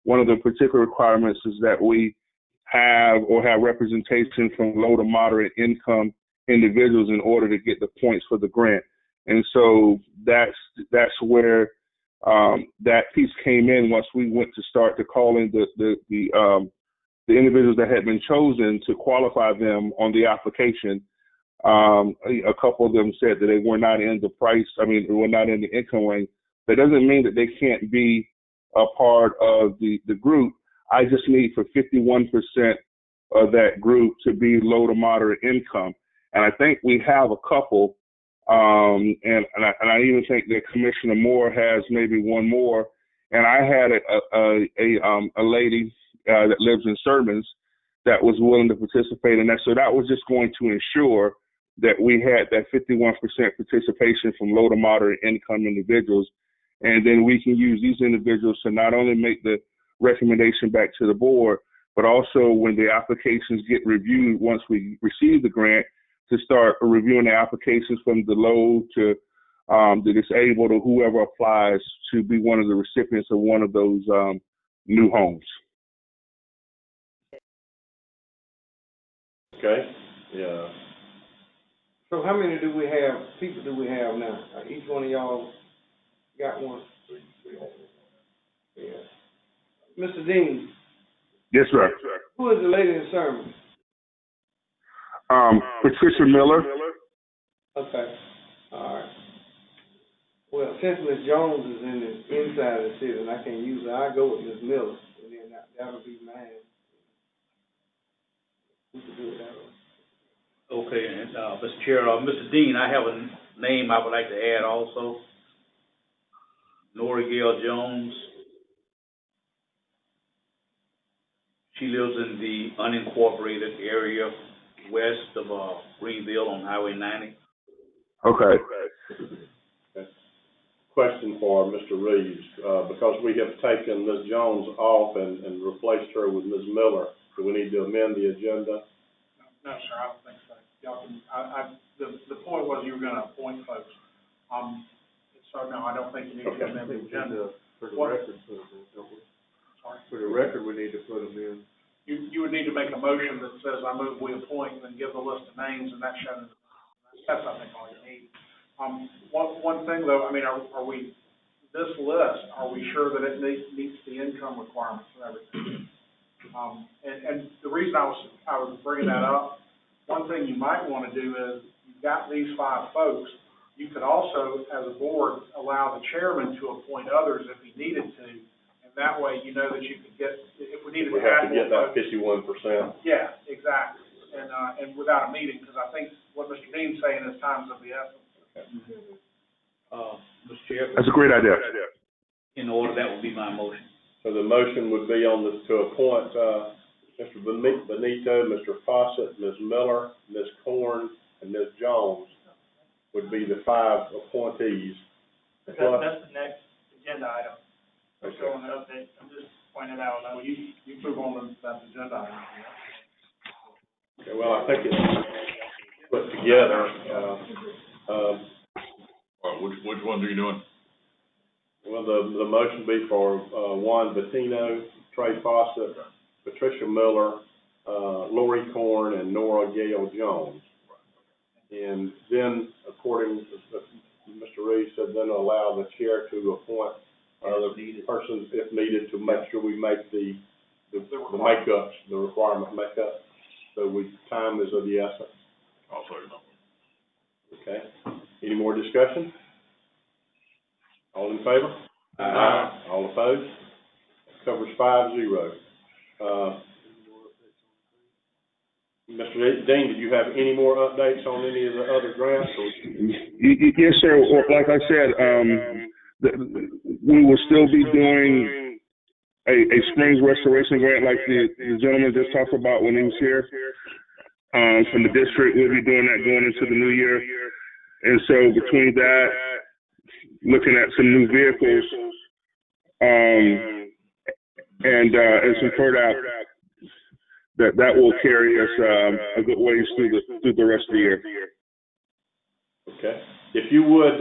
one of the particular requirements is that we have representation from low to moderate income individuals in order to get the points for the grant. And so that's where that piece came in once we went to start to call in the individuals that had been chosen to qualify them on the application. A couple of them said that they were not in the they were not in the income range. That doesn't mean that they can't be a part of the group. I just need for 51% of that group to be low to moderate income. And I think we have a couple, and I even think that Commissioner Moore has maybe one more. And I had a lady that lives in Sermons that was willing to participate in that. So that was just going to ensure that we had that 51% participation from low to moderate income individuals. And then we can use these individuals to not only make the recommendation back to the board, but also when the applications get reviewed, once we receive the grant, to start reviewing the applications from the low to the disabled or whoever applies to be one of the recipients of one of those new homes. Okay, yeah. So how many people do we have now? Each one of y'all got one? Yeah. Mr. Dean. Yes, sir. Who is the lady in Sermon? Patricia Miller. Okay. All right. Well, since Ms. Jones is in the inside of the city and I can't use her, I go with Ms. Miller, and then that'll be mine. We can do it that way. Okay, and, Mr. Chair, Mr. Dean, I have a name I would like to add also. Nora Gail Jones. She lives in the unincorporated area west of Greenville on Highway 90. Okay. Question for Mr. Reeves, because we have taken Ms. Jones off and replaced her with Ms. Miller, do we need to amend the agenda? No, sir, I don't think so. Y'all can, the point was you were gonna appoint folks. So no, I don't think you need to amend the agenda. For the record, don't we? Sorry? For the record, we need to put them in. You would need to make a motion that says, I move we appoint, and then give the list of names, and that shows, that's, I think, all you need. One thing though, I mean, are we, this list, are we sure that it meets the income requirements and everything? And the reason I was bringing that up, one thing you might want to do is, you've got these 5 folks, you could also, as a board, allow the chairman to appoint others if he needed to, and that way you know that you could get, if we needed to add more folks. We have to get that 51%. Yeah, exactly, and without a meeting, because I think what Mr. Dean's saying is time's of the essence. Mr. Chair? That's a great idea. In order, that would be my motion. So the motion would be on this, to appoint, Mr. Benito, Mr. Fawcett, Ms. Miller, Ms. Corn, and Ms. Jones would be the 5 appointees. That's the next agenda item. Okay. So on the update, I'm just pointing out, Well, you move on to that agenda item. Okay, well, I think it's put together, Which one are you doing? well, the motion be for, Juan Bettino, Trey Fawcett, Patricia Miller, Lori Corn, and Nora Gale Jones. And then, according to Mr. Reed said, then allow the chair to appoint other persons if needed to make sure we make the makeups, the requirement makeup. So time is of the essence. I'll second that. Okay. Any more discussion? All in favor? Aye. All opposed? Covers 5-0. Mr. Dean, did you have any more updates on any of the other grants? Yes, sir. Like I said, we will still be doing a springs restoration grant like the gentleman just talked about when he was here. From the district, we'll be doing that going into the new year. And so between that, looking at some new vehicles, and some FERDAP, that will carry us a good ways through the rest of the year. Okay. If you would,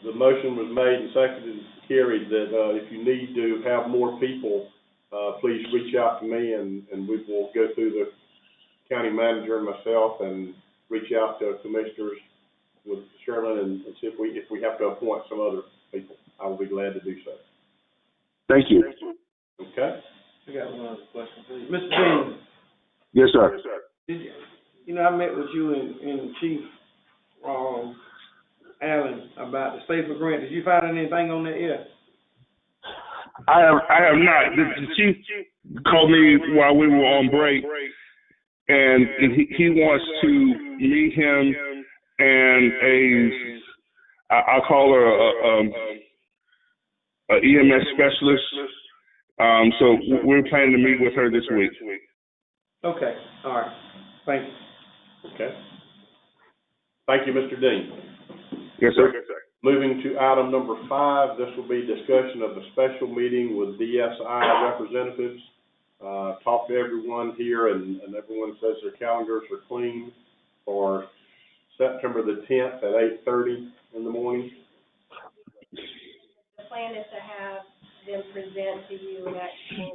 the motion was made and seconded and carried that if you need to have more people, please reach out to me and we will go through the county manager and myself and reach out to commissioners with Sherman and see if we have to appoint some other people. I will be glad to do so. Thank you. Okay. I got one other question, please. Mr. Dean. Yes, sir. I met with you and Chief Allen about the safer grant. Did you find anything on that yet? I have not. The chief called me while we were on break, and he wants to meet him and I'll call her a EMS specialist. So we're planning to meet with her this week. Okay. All right. Thank you. Okay. Thank you, Mr. Dean. Yes, sir. Moving to item number 5, this will be discussion of the special meeting with DSI representatives. Talk to everyone here, and everyone says their calendars are clean for September the 10th at 8:30 in the morning. The plan is to have them present to you and actually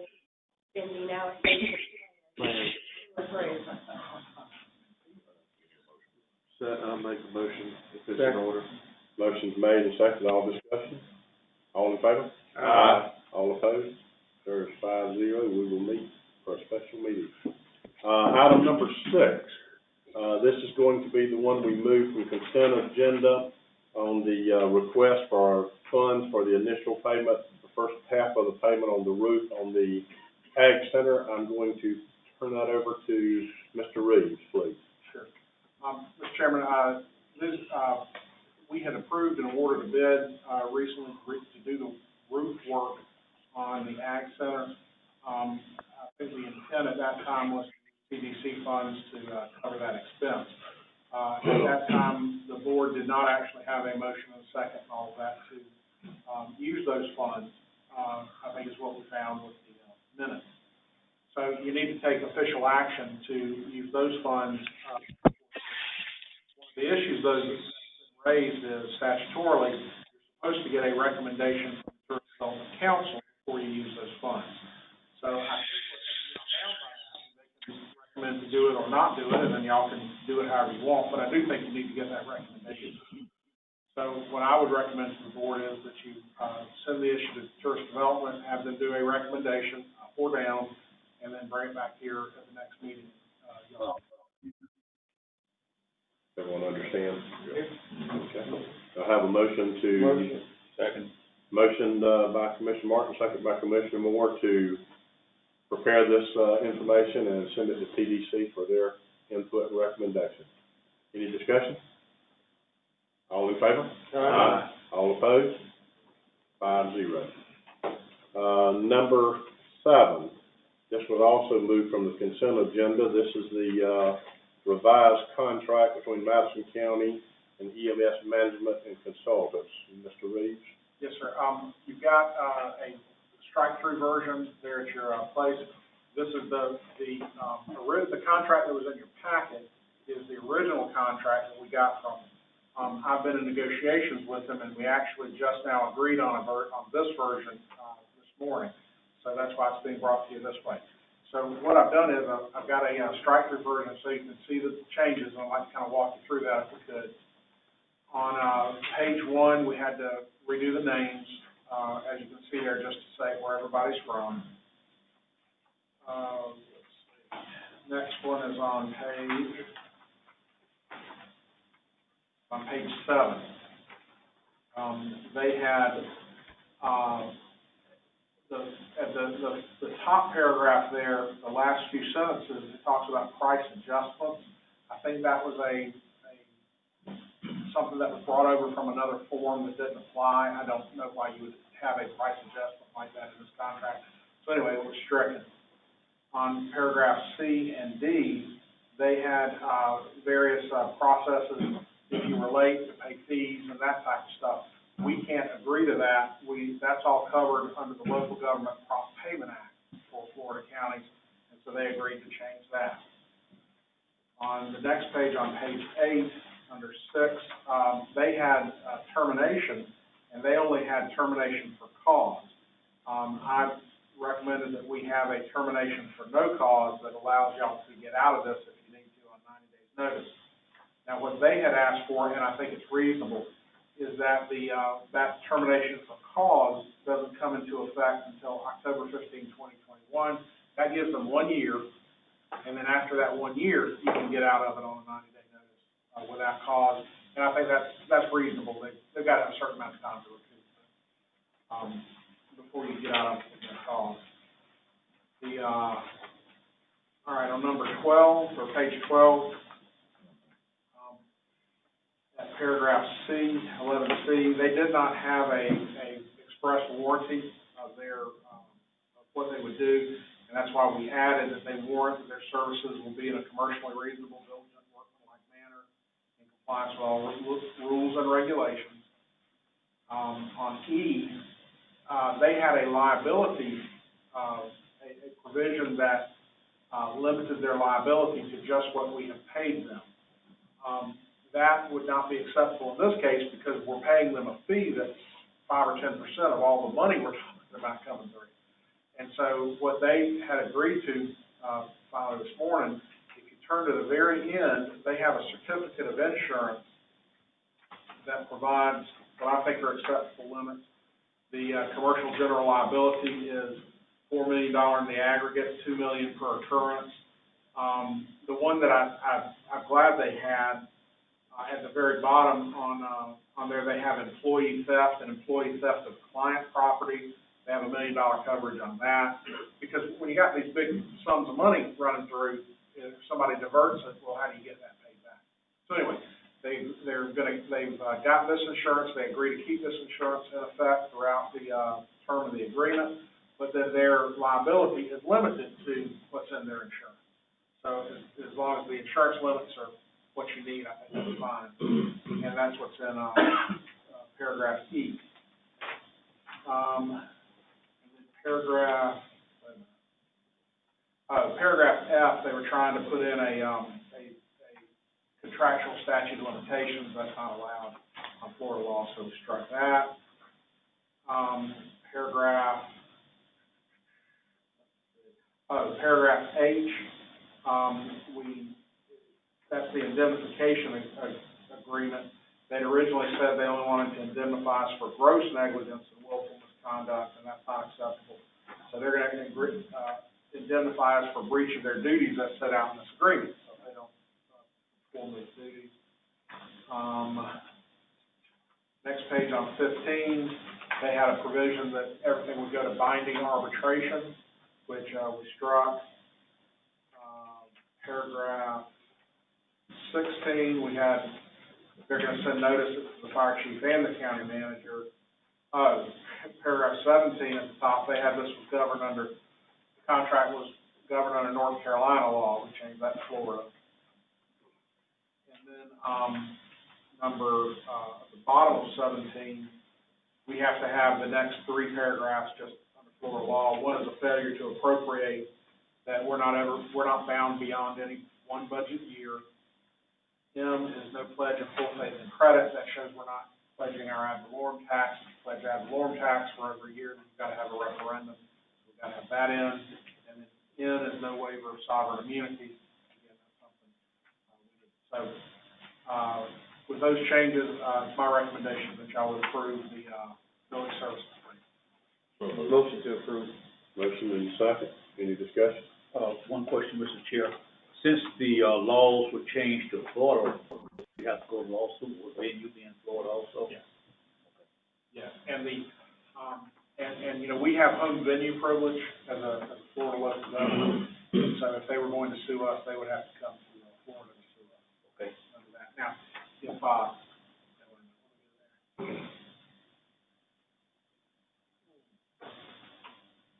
sending out a statement to approve. So I'll make a motion if it's in order. Motion's made and seconded. All discussion? All in favor? Aye. All opposed? There's 5-0. We will meet for a special meeting. Item number 6. This is going to be the one we moved from consent agenda on the request for funds for the initial payment, the first half of the payment on the roof on the Ag Center. I'm going to turn that over to Mr. Reeves, please. Sure. Mr. Chairman, we had approved and awarded a bid recently to do the roof work on the Ag Center. I think the intent at that time was CDC funds to cover that expense. At that time, the board did not actually have a motion and a second and all of that to use those funds, I think is what we found with the minutes. So you need to take official action to use those funds. One of the issues those raised is statutorily, you're supposed to get a recommendation from the development council before you use those funds. So I think what they found by that, they can recommend to do it or not do it, and then y'all can do it however you want, but I do think you need to get that recommendation. So what I would recommend to the board is that you, send the issue to tourist development, have them do a recommendation, up or down, and then bring it back here at the next meeting. Everyone understand? Okay. I have a motion to. Motion. Second. Motion, by Commissioner Martin, second by Commissioner Moore to prepare this, information and send it to TDC for their input and recommendation. Any discussion? All in favor? Aye. All opposed? 5-0. Number 7, this was also moved from the consent agenda. This is the, revised contract between Madison County and EMS Management and Consultants. Mr. Reeves? Yes, sir. You've got, a strike-through version there at your, place. This is the contract that was in your packet is the original contract that we got from, I've been in negotiations with them, and we actually just now agreed on this version, this morning. So that's why it's being brought to you this way. So what I've done is I've got a strike-through version so you can see the changes, and I'd like to kind of walk you through that if we could. On page 1, we had to redo the names, as you can see there, just to say where everybody's from. Let's see. Next one is on page 7. They had the top paragraph there, the last few sentences, it talks about price adjustments. I think that was something that was brought over from another form that didn't apply. I don't know why you would have a price adjustment like that in this contract. So anyway, it was stricken. On paragraph C and D, they had various processes, if you relate, to pay fees and that type of stuff. We can't agree to that. That's all covered under the Local Government Prompt Payment Act for Florida counties, and so they agreed to change that. On the next page, on page 8, under 6, they had termination, and they only had termination for cause. I've recommended that we have a termination for no cause that allows y'all to get out of this if you need to on 90 days notice. Now, what they had asked for, and I think it's reasonable, is that that termination for cause doesn't come into effect until October 15, 2021. That gives them 1 year, and then after that 1 year, you can get out of it on a 90-day notice without cause. And I think that's reasonable. They've got to have a certain amount of time to recoup before you get out of it without cause. All right, on number 12, or page 12, that paragraph C, 11C, they did not have a express warranty of what they would do, and that's why we added that they warrant that their services will be in a commercially reasonable, diligent, workmanlike manner in compliance with all rules and regulations. On E, they had a liability, a provision that limited their liability to just what we have paid them. That would not be acceptable in this case because we're paying them a fee that's 5 or 10% of all the money we're talking about coming through. And so what they had agreed to finally this morning, if you turn to the very end, they have a certificate of insurance that provides what I think are acceptable limits. The commercial general liability is $4 million in the aggregate, $2 million per occurrence. The one that I'm glad they had, at the very bottom on there, they have employee theft and employee theft of client property. They have $1 million coverage on that. Because when you got these big sums of money running through, if somebody diverts it, well, how do you get that paid back? So anyway, they've got this insurance. They agree to keep this insurance in effect throughout the term of the agreement, but then their liability is limited to what's in their insurance. So as long as the insurance limits are what you need, I think that's fine. And that's what's in paragraph E. And then paragraph F, they were trying to put in a contractual statute of limitations. That's not allowed on Florida law, so we struck that. Paragraph H, that's the indemnification agreement, They'd originally said they only wanted to indemnify us for gross negligence and willful misconduct, and that's not acceptable. So they're gonna indemnify us for breach of their duties that's set out in this agreement, so if they don't perform those duties. Next page on 15, they had a provision that everything would go to binding arbitration, which we struck. Paragraph 16, they're gonna send notices to the fire chief and the county manager. Paragraph 17 at the top, they had this was governed under, the contract was governed under North Carolina law, we changed that to Florida. And then, at the bottom of 17, we have to have the next 3 paragraphs just under Florida law. One is a failure to appropriate, that we're not bound beyond any one budget year. M is no pledge of full faith and credit, that shows we're not pledging our ad valorem tax. If you pledge ad valorem tax for over a year, you've got to have a referendum, so we've got to have that in. And then N is no waiver of sovereign immunity. Again, that's something we did. So, with those changes, it's my recommendation that y'all would approve the, building services agreement. Motion to approve. Motion and second. Any discussion? One question, Mr. Chair. Since the, laws were changed to Florida, you have to go to lawsuit, would venue be in Florida also? Yes. Yes, and and you know, we have home venue privilege as a Florida local government. So if they were going to sue us, they would have to come to Florida to sue us. Okay. Under that. Now, if,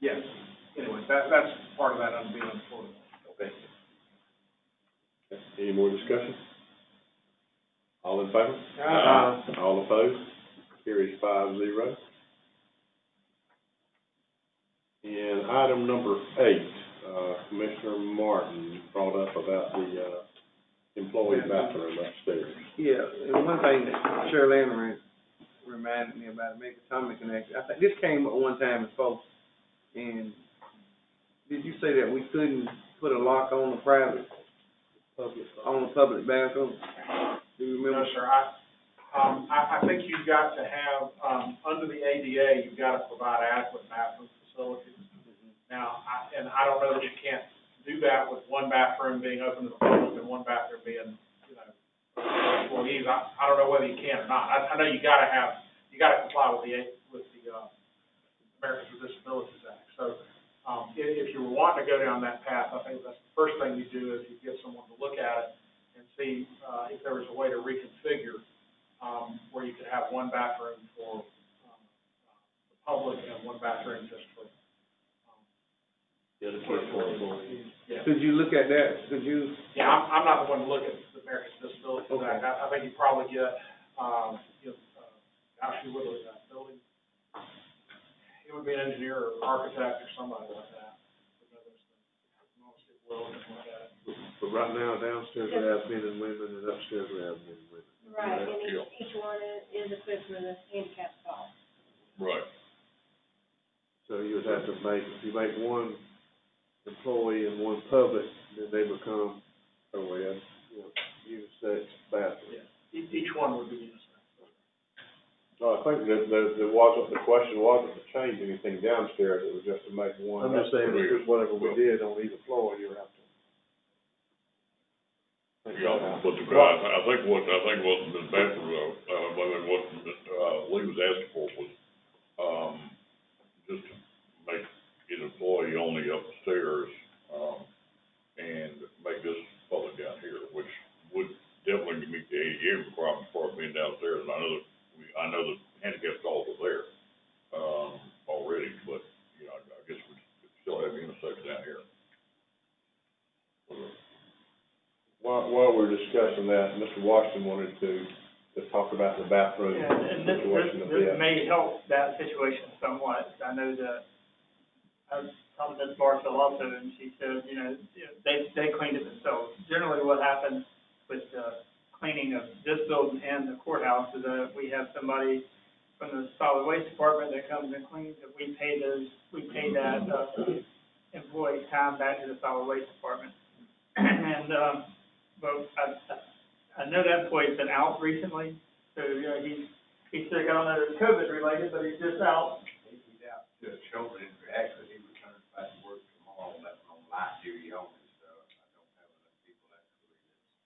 yes, anyway, that's part of that under being in Florida. Okay. Any more discussion? All in favor? Aye. All opposed? Carries 5-0. And item number 8, Commissioner Martin brought up about the, employee bathroom upstairs. Yeah, and one thing that Shirley Ann reminded me about, make a comment connect. I think this came up one time before, and did you say that we couldn't put a lock on the public bathroom? Do you remember? No, sir. I think you've got to have, under the ADA, you've got to provide adequate bathroom facilities. Now, I don't know that you can't do that with one bathroom being open to the public and one bathroom being, employees. I don't know whether you can or not. I know you gotta comply with the Americans with Disabilities Act. So, if you were wanting to go down that path, I think that's the first thing you do is you get someone to look at it and see, if there was a way to reconfigure, where you could have one bathroom for, the public and one bathroom just for, employees. Yeah. Could you look at that? Could you? Yeah, I'm not the one to look at the Americans with Disabilities Act. I think you probably get, actually with a building, it would be an engineer or architect or somebody like that. But right now downstairs we have men and women and upstairs we have men and women. Right, and each one is equipped with a handicap stall. Right. So you would have to if you make one employee and one public, then they become, unisex bathroom. Yeah, each one would be unisex. No, I think the question wasn't to change anything downstairs, it was just to make one. I'm just saying, because whatever we did on either floor, you would have to. Yeah, but I think what the bathroom, what Lee was asking for was, just to make it employee only upstairs, and make this public down here, which would definitely meet the ADA requirements for being downstairs. And I know the handicap stalls are there, already, but, I guess we still have unisex down here. While we're discussing that, Mr. Washington wanted to talk about the bathroom situation a bit. This may help that situation somewhat. I know that, I was talking to Ms. Barstow also, and she said, they cleaned it themselves. Generally what happens with the cleaning of this building and the courthouse is that we have somebody from the solid waste department that comes and cleans it. We pay that employee time back to the solid waste department. And, but I know that employee's been out recently, So, he's sick, I don't know if it's COVID related, but he's just out. He's out to a shoulder injury. Actually, he returns back to work tomorrow, that's on light duty only, so I don't have enough people actually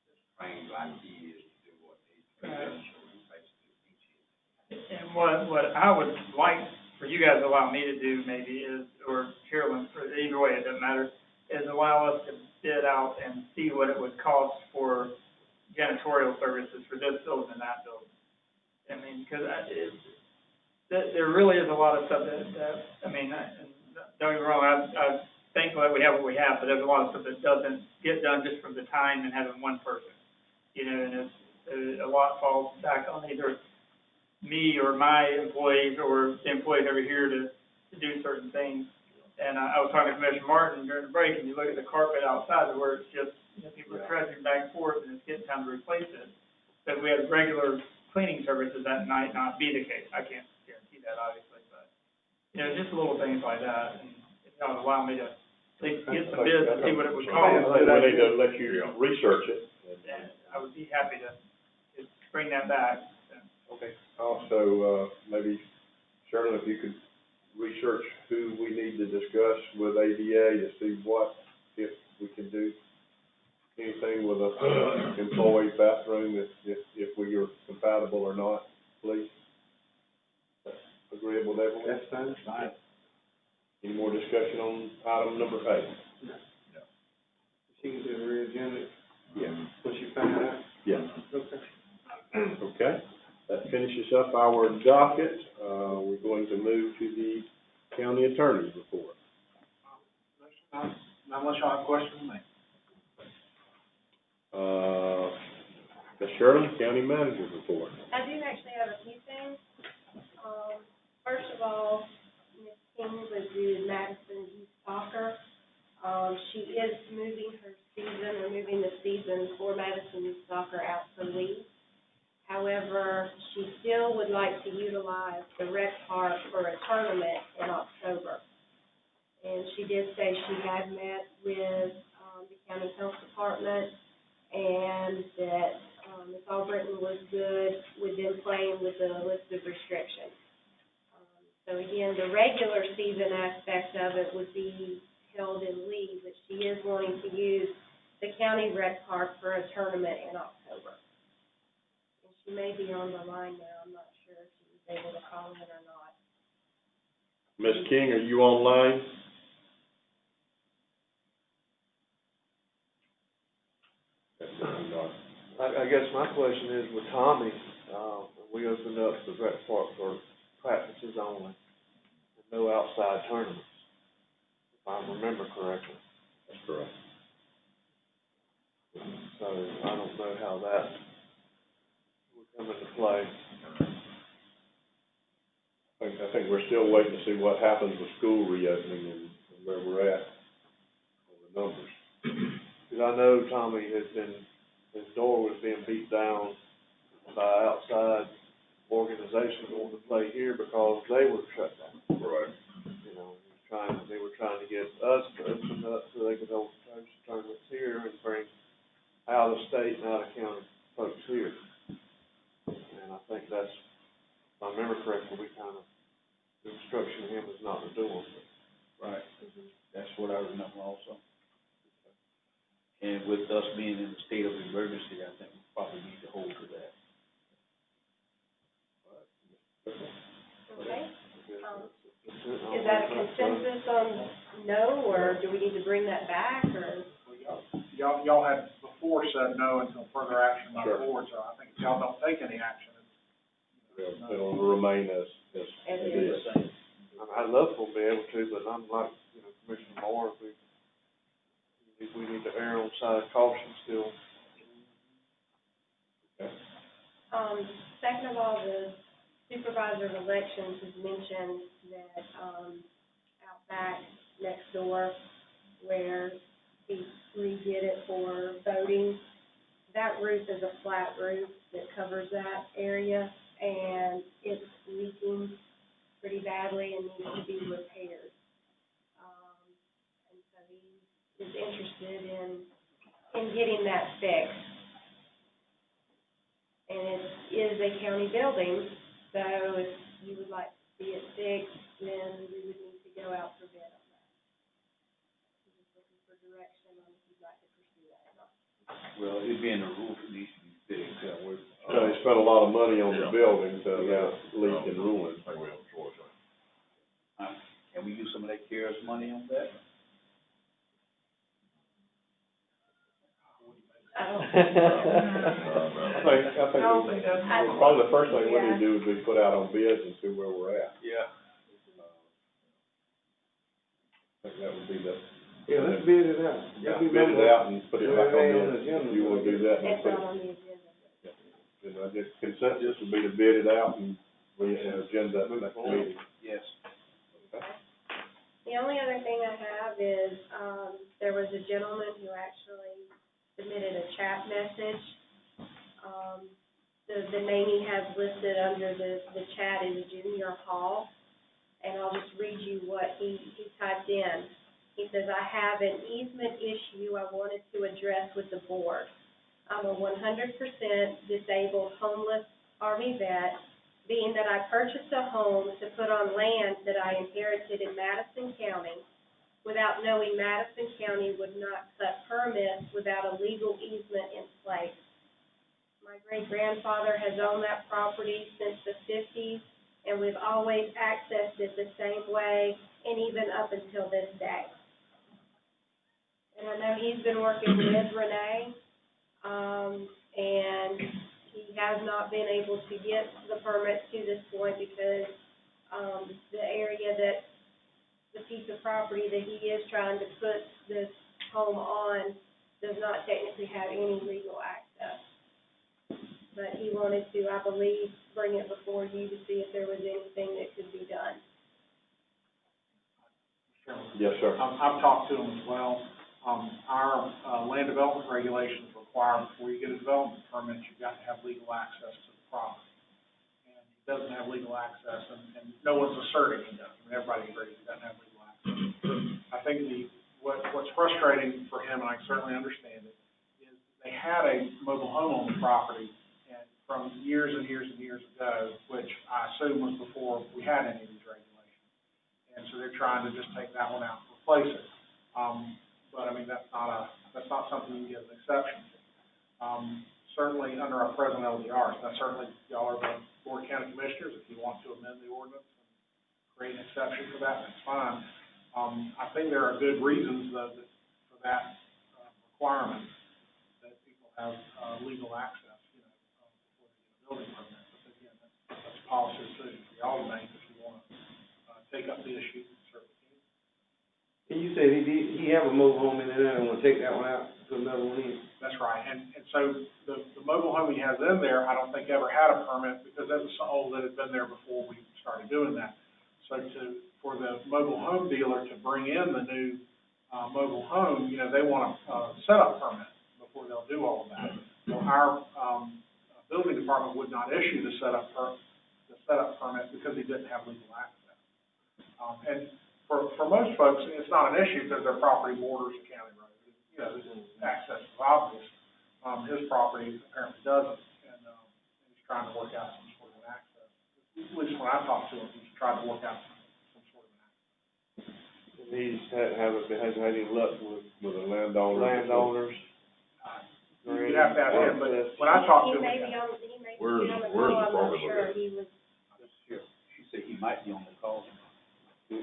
that's trained like he is to do what needs to be done, so he basically teaches. And what I would like for you guys to allow me to do maybe is, or Carolyn, or either way, it doesn't matter, is allow us to bid out and see what it would cost for janitorial services for this building and that building. I mean, because there really is a lot of stuff that I mean, don't get me wrong, I'm thankful that we have what we have, but there's a lot of stuff that doesn't get done just from the time and having one person. You know, and it's, a lot falls back on either me or my employees or the employees over here to do certain things. And I was talking to Commissioner Martin during the break, and you look at the carpet outside where it's just, you know, people are trudging back and forth, and it's getting time to replace it. But if we had regular cleaning services, that might not be the case. I can't guarantee that, obviously, but, you know, just little things like that. And if y'all would allow me to at least get some bids and see what it would cost. I think we need to let you research it. And I would be happy to bring that back. Okay. Also, maybe, Shirley, if you could research who we need to discuss with ADA to see if we can do anything with a employee bathroom, if we are compatible or not, please. Agreeable with everyone? That's fine. Any more discussion on item number 8? No. She can do the re-agenda Yeah. when she finds out? Yeah. Okay. Okay. That finishes up our docket. We're going to move to the county attorney's report. Unless y'all have questions for me. Ms. Shirley, county manager's report. I do actually have a few things. First of all, Ms. King was with Madison Youth Soccer. She is moving the season for Madison Youth Soccer out for leave. However, she still would like to utilize the rec park for a tournament in October. And she did say she had met with the county health department and that Ms. Albritton was good with them playing with the listed restrictions. So again, the regular season aspect of it would be held in Lee, but she is wanting to use the county rec park for a tournament in October. She may be on the line now. I'm not sure if she was able to call in or not. Ms. King, are you online? I guess my question is with Tommy, we opened up the rec park for practices only, and no outside tournaments, if I remember correctly. That's correct. So I don't know how that would come into play. I think we're still waiting to see what happens with school reopening and where we're at on the numbers. Because I know Tommy his door was being beat down by outside organizations wanting to play here because they were shut down. Right. You know, they were trying to get us to open up so they could hold tournaments here and bring out of state and out of county folks here. And I think that's, if I remember correctly, the instruction to him is not to do them. Right. That's what I remember also. And with us being in a state of emergency, I think we probably need to hold to that. Okay. Is that a consensus on no, or do we need to bring that back, or? Y'all had before said no until further action by Sure. the board, so I think if y'all don't take any action, It'll remain as it is. I'd love for them to be able to, but I'm like, Commissioner Moore, we need to err on the side of caution still. Okay. Second of all, the supervisor of elections has mentioned that, out back next door where he redid it for voting, that roof is a flat roof that covers that area, and it's leaking pretty badly and needs to be repaired. And so he is interested in getting that fixed. And it is a county building, so if you would like to see it fixed, then we would need to go out for bid on that. I'm just looking for direction on if you'd like to pursue that or not. Well, it being a roof, it needs to be fixed. They spent a lot of money on the building to, leak and ruin. I think we have a choice. Can we use some of that CARES money on that? I think probably the first thing we need to do is be put out on bids and see where we're at. Yeah. I think that would be the. Yeah, let's bid it out. Yeah, bid it out and put it back on on the, the agenda. if you wanna do that. It's not on the agenda. You know, just consensus would be to bid it out and we, agenda at the next meeting. Yes. The only other thing I have is, there was a gentleman who actually submitted a chat message. The name he has listed under the chat is Junior Hall, and I'll just read you what he typed in. He says, I have an easement issue I wanted to address with the board. I'm a 100% disabled, homeless Army vet. Being that I purchased a home to put on land that I inherited in Madison County, without knowing Madison County would not cut permits without a legal easement in place. My great-grandfather has owned that property since the 50s, and we've always accessed it the same way, and even up until this day. And I know he's been working with Renee, and he has not been able to get the permits to this point because, the area that, the piece of property that he is trying to put this home on does not technically have any legal access. But he wanted to, I believe, bring it before you to see if there was anything that could be done. Yes, sir. I've talked to him as well. Our land development regulations require before you get a development permit, you've got to have legal access to the property. And he doesn't have legal access, and no one's asserting he does. I mean, everybody agrees he doesn't have legal access. I think what's frustrating for him, and I certainly understand it, is they had a mobile home on the property and from years and years and years ago, which I assume was before we had any of these regulations. And so they're trying to just take that one out and replace it. But I mean, that's not something you can give an exception to. Certainly under our present LDRs, now certainly y'all are the Board of County Commissioners, if you want to amend the ordinance and create an exception for that, that's fine. I think there are good reasons though for that requirement that people have legal access, before they get a building permit. But again, that's a policy decision for y'all to make if you want to take up the issue. And you said he have a mobile home in there, and want to take that one out, put another one in. That's right, and so the mobile home he has in there, I don't think ever had a permit because that was so old that had been there before we started doing that. So for the mobile home dealer to bring in the new, mobile home, they want a setup permit before they'll do all of that. So our, building department would not issue the setup permit because he didn't have legal access. And for most folks, it's not an issue because their property borders a county road. Access is obvious. His property apparently doesn't, and he's trying to work out some sort of an access. At least when I talked to him, he's trying to work out some sort of an access. He's hasn't had any luck with the landowners. You'd have to have him, but when I talked to him. He may be on the call, I'm not sure. He was. She said he might be on the call. He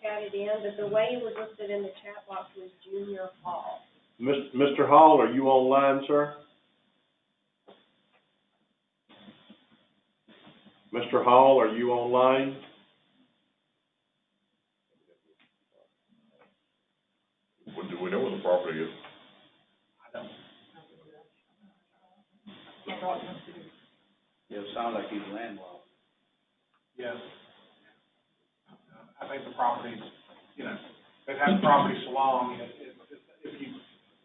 chatted in, but the way it was listed in the chat box was Junior Hall. Mr. Hall, are you online, sir? Mr. Hall, are you online? Do we know where the property is? I don't. Yeah, it sounds like he's landlocked. Yes. I think the properties, they've had the property so long, if you,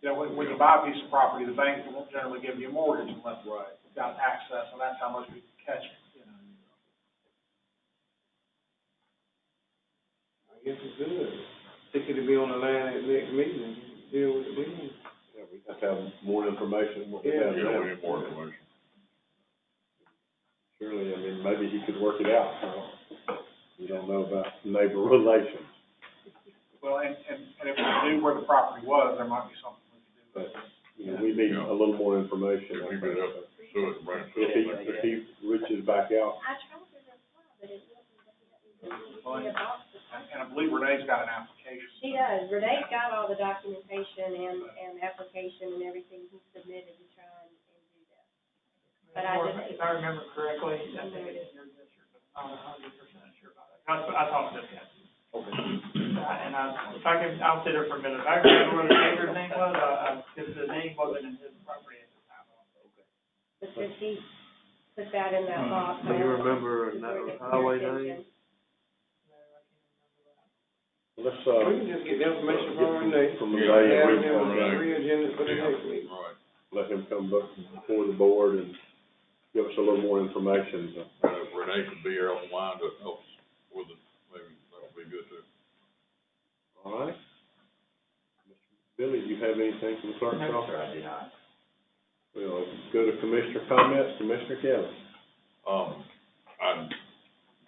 when you buy a piece of property, the bank won't generally give you a mortgage unless you've got access, and that's how most people catch it, I guess it's good. Think it'll be on the line at the next meeting and deal with it then. Yeah, we have to have more information. Yeah, we need more information. you could work it out, you don't know about neighbor relations. Well, and if we knew where the property was, there might be something we could do. But, you know, we need a little more information. If he could help pursue it, bring it to If he reaches back out, I tried to reply, but it wasn't, Well, anything about the And I believe Renee's got an application. She does. Renee's got all the documentation and application and everything he submitted to try and do that. But I just. If I remember correctly, I think it is your district, but I'm not 100% sure about it. I talked to him. okay. And if I can, I'll sit there for a minute. If I can remember what the neighbor's name was, because the name wasn't in his property at the time. Because he put that in that box. Do you remember that highway name? Let's, We can just get the information from Renee. From Yeah, Renee, Have and him Renee. re-agenda for the next meeting. Right. let him come before the board and give us a little more information. If Renee could be here online to help us with it, maybe that would be good too. All right? Billy, do you have anything from the clerk's No, office? sir, I do not. We'll go to commissioner comments. Commissioner Kelly. I'm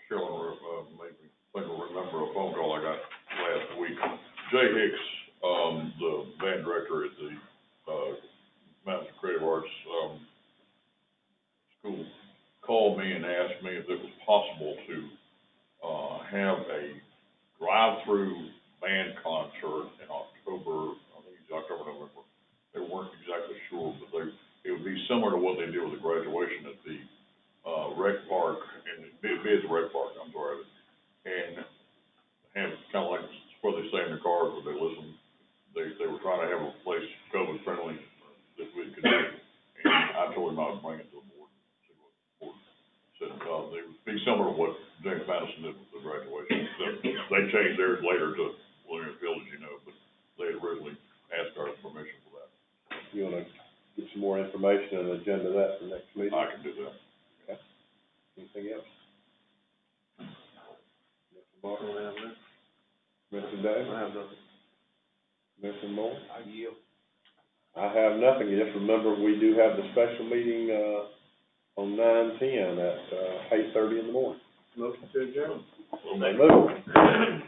sure, maybe, think will remember a phone call I got last week. Jay Hicks, the band director at the, Madison Creative Arts, school, called me and asked me if it was possible to, have a drive-through band concert in October, I think it's October, November. They weren't exactly sure, but it would be similar to what they did with the graduation at the, rec park, and it'd be at the rec park, I'm sorry, and have kind of like where they stay in their cars, where they listen. They were trying to have a place COVID friendly that we could do, and I told him I would bring it to the board, see what the board said. They would be similar to what James Madison did with the graduation. So they changed theirs later to Williams Village, you know, but they had originally asked our permission for that. You wanna get some more information and agenda that for next meeting? I can do that. Okay. Anything else? Mr. Mark? I don't have that. Mr. Day? I have nothing. Mr. Moore? I yield. I have nothing. Just remember, we do have the special meeting, on 9/10 at, 8:30 in the morning. Motion to adjourn. Move.